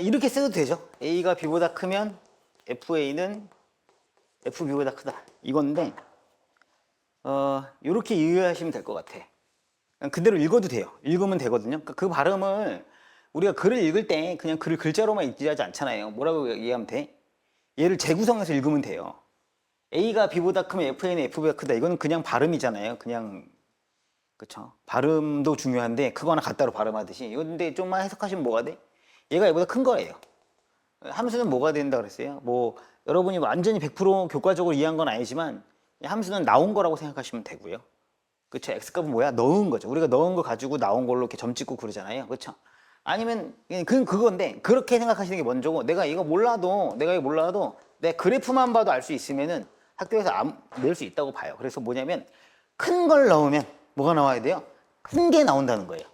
이렇게 써도 되죠. A가 B보다 크면 FA는 FB보다 크다. 이건데 이렇게 이해하시면 될 것 같아. 그냥 그대로 읽어도 돼요. 읽으면 되거든요. 그러니까 그 발음을 우리가 글을 읽을 때 그냥 글을 글자로만 읽지 않잖아요. 뭐라고 얘기하면 돼? 얘를 재구성해서 읽으면 돼요. A가 B보다 크면 FA는 F보다 크다. 이거는 그냥 발음이잖아요. 그냥 그쵸. 발음도 중요한데 크거나 같다로 발음하듯이. 근데 좀만 해석하시면 뭐가 돼? 얘가 얘보다 큰 거예요. 함수는 뭐가 된다 그랬어요? 뭐 여러분이 완전히 100% 교과적으로 이해한 건 아니지만 함수는 나온 거라고 생각하시면 되고요. 그쵸? X값은 뭐야? 넣은 거죠. 우리가 넣은 거 가지고 나온 걸로 이렇게 점 찍고 그러잖아요. 그쵸? 아니면 그건데 그렇게 생각하시는 게 먼저고, 내가 이거 몰라도 내 그래프만 봐도 알 수 있으면은 학교에서 낼 수 있다고 봐요. 그래서 뭐냐면 큰 걸 넣으면 뭐가 나와야 돼요? 큰 게 나온다는 거예요.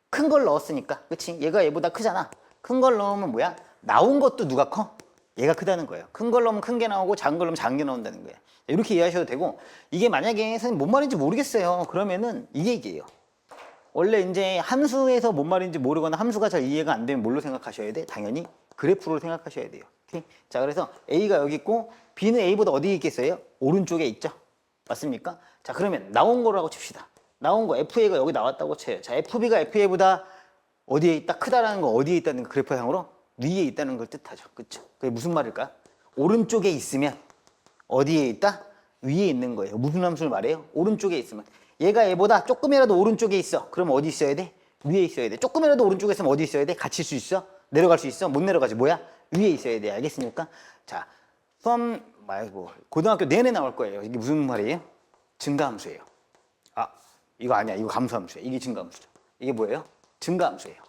큰 걸 넣었으니까, 그치? 얘가 얘보다 크잖아. 큰 걸 넣으면 뭐야? 나온 것도 누가 커? 얘가 크다는 거예요. 큰 걸 넣으면 큰 게 나오고 작은 걸 넣으면 작은 게 나온다는 거예요. 이렇게 이해하셔도 되고, 이게 만약에 선생님 뭔 말인지 모르겠어요. 그러면은 이 얘기예요. 원래 이제 함수에서 뭔 말인지 모르거나 함수가 잘 이해가 안 되면 뭘로 생각하셔야 돼? 당연히 그래프로 생각하셔야 돼요. 오케이? 자, 그래서 A가 여기 있고 B는 A보다 어디에 있겠어요? 오른쪽에 있죠. 맞습니까? 자, 그러면 나온 거라고 칩시다. 나온 거 FA가 여기 나왔다고 쳐요. 자, FB가 FA보다 어디에 있다? 크다라는 거 어디에 있다는 거 그래프상으로 위에 있다는 걸 뜻하죠. 그렇죠? 그게 무슨 말일까? 오른쪽에 있으면 어디에 있다? 위에 있는 거예요. 무슨 함수를 말해요? 오른쪽에 있으면. 얘가 얘보다 조금이라도 오른쪽에 있어. 그럼 어디 있어야 돼? 위에 있어야 돼. 조금이라도 오른쪽에 있으면 어디 있어야 돼? 갇힐 수 있어? 내려갈 수 있어? 못 내려가지. 뭐야? 위에 있어야 돼. 알겠습니까? 자, 수험 말고 고등학교 내내 나올 거예요. 이게 무슨 말이에요? 증가함수예요. 아, 이거 아니야. 이거 감수함수예요. 이게 증가함수죠. 이게 뭐예요? 증가함수예요.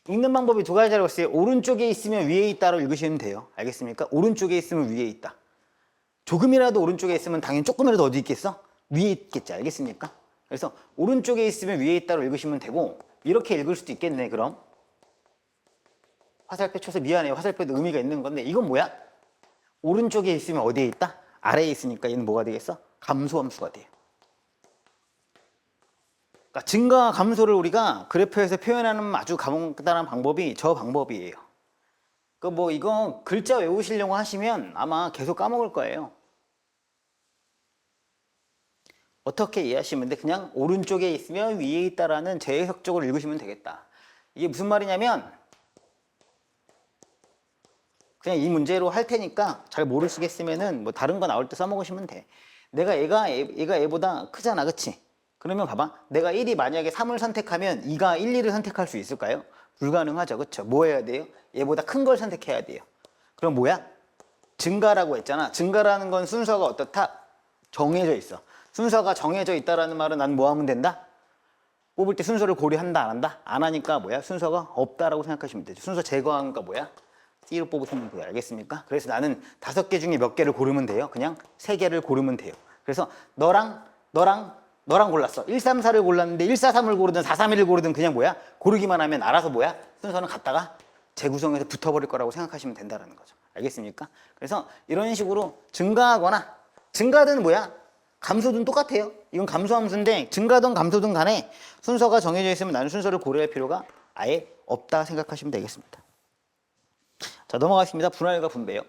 읽는 방법이 두 가지라고 했어요. 오른쪽에 있으면 위에 있다로 읽으시면 돼요. 알겠습니까? 오른쪽에 있으면 위에 있다. 조금이라도 오른쪽에 있으면 당연히 조금이라도 어디 있겠어? 위에 있겠지. 알겠습니까? 그래서 오른쪽에 있으면 위에 있다로 읽으시면 되고, 이렇게 읽을 수도 있겠네. 그럼 화살표 쳐서 미안해요. 화살표도 의미가 있는 건데 이건 뭐야? 오른쪽에 있으면 어디에 있다? 아래에 있으니까 얘는 뭐가 되겠어? 감소함수가 돼요. 그러니까 증가와 감소를 우리가 그래프에서 표현하는 아주 간단한 방법이 저 방법이에요. 그 뭐 이거 글자 외우시려고 하시면 아마 계속 까먹을 거예요. 어떻게 이해하시면 돼? 그냥 오른쪽에 있으면 위에 있다라는 재해석적으로 읽으시면 되겠다. 이게 무슨 말이냐면 그냥 이 문제로 할 테니까 잘 모르시겠으면은 뭐 다른 거 나올 때 써먹으시면 돼. 얘가 얘보다 크잖아, 그치? 그러면 봐봐. 내가 1이 만약에 3을 선택하면 2가 1, 2를 선택할 수 있을까요? 불가능하죠, 그쵸? 뭐 해야 돼요? 얘보다 큰 걸 선택해야 돼요. 그럼 뭐야? 증가라고 했잖아. 증가라는 건 순서가 어떻다? 정해져 있어. 순서가 정해져 있다라는 말은 난 뭐 하면 된다? 뽑을 때 순서를 고려한다, 안 한다? 안 하니까 뭐야? 순서가 없다라고 생각하시면 되죠. 순서 제거한 거 뭐야? C로 뽑으시면 돼요. 알겠습니까? 그래서 나는 5개 중에 몇 개를 고르면 돼요? 그냥 3개를 고르면 돼요. 그래서 너랑 골랐어. 1, 3, 4를 골랐는데 1, 4, 3을 고르든 4, 3, 1을 고르든 그냥 뭐야? 고르기만 하면 알아서 뭐야? 순서는 갖다가 재구성해서 붙어버릴 거라고 생각하시면 된다는 거죠. 알겠습니까? 그래서 이런 식으로 증가하거나, 증가든 뭐야? 감소든 똑같아요. 이건 감소함수인데 증가든 감소든 간에 순서가 정해져 있으면 나는 순서를 고려할 필요가 아예 없다 생각하시면 되겠습니다. 자, 넘어가겠습니다. 분할과 분배요.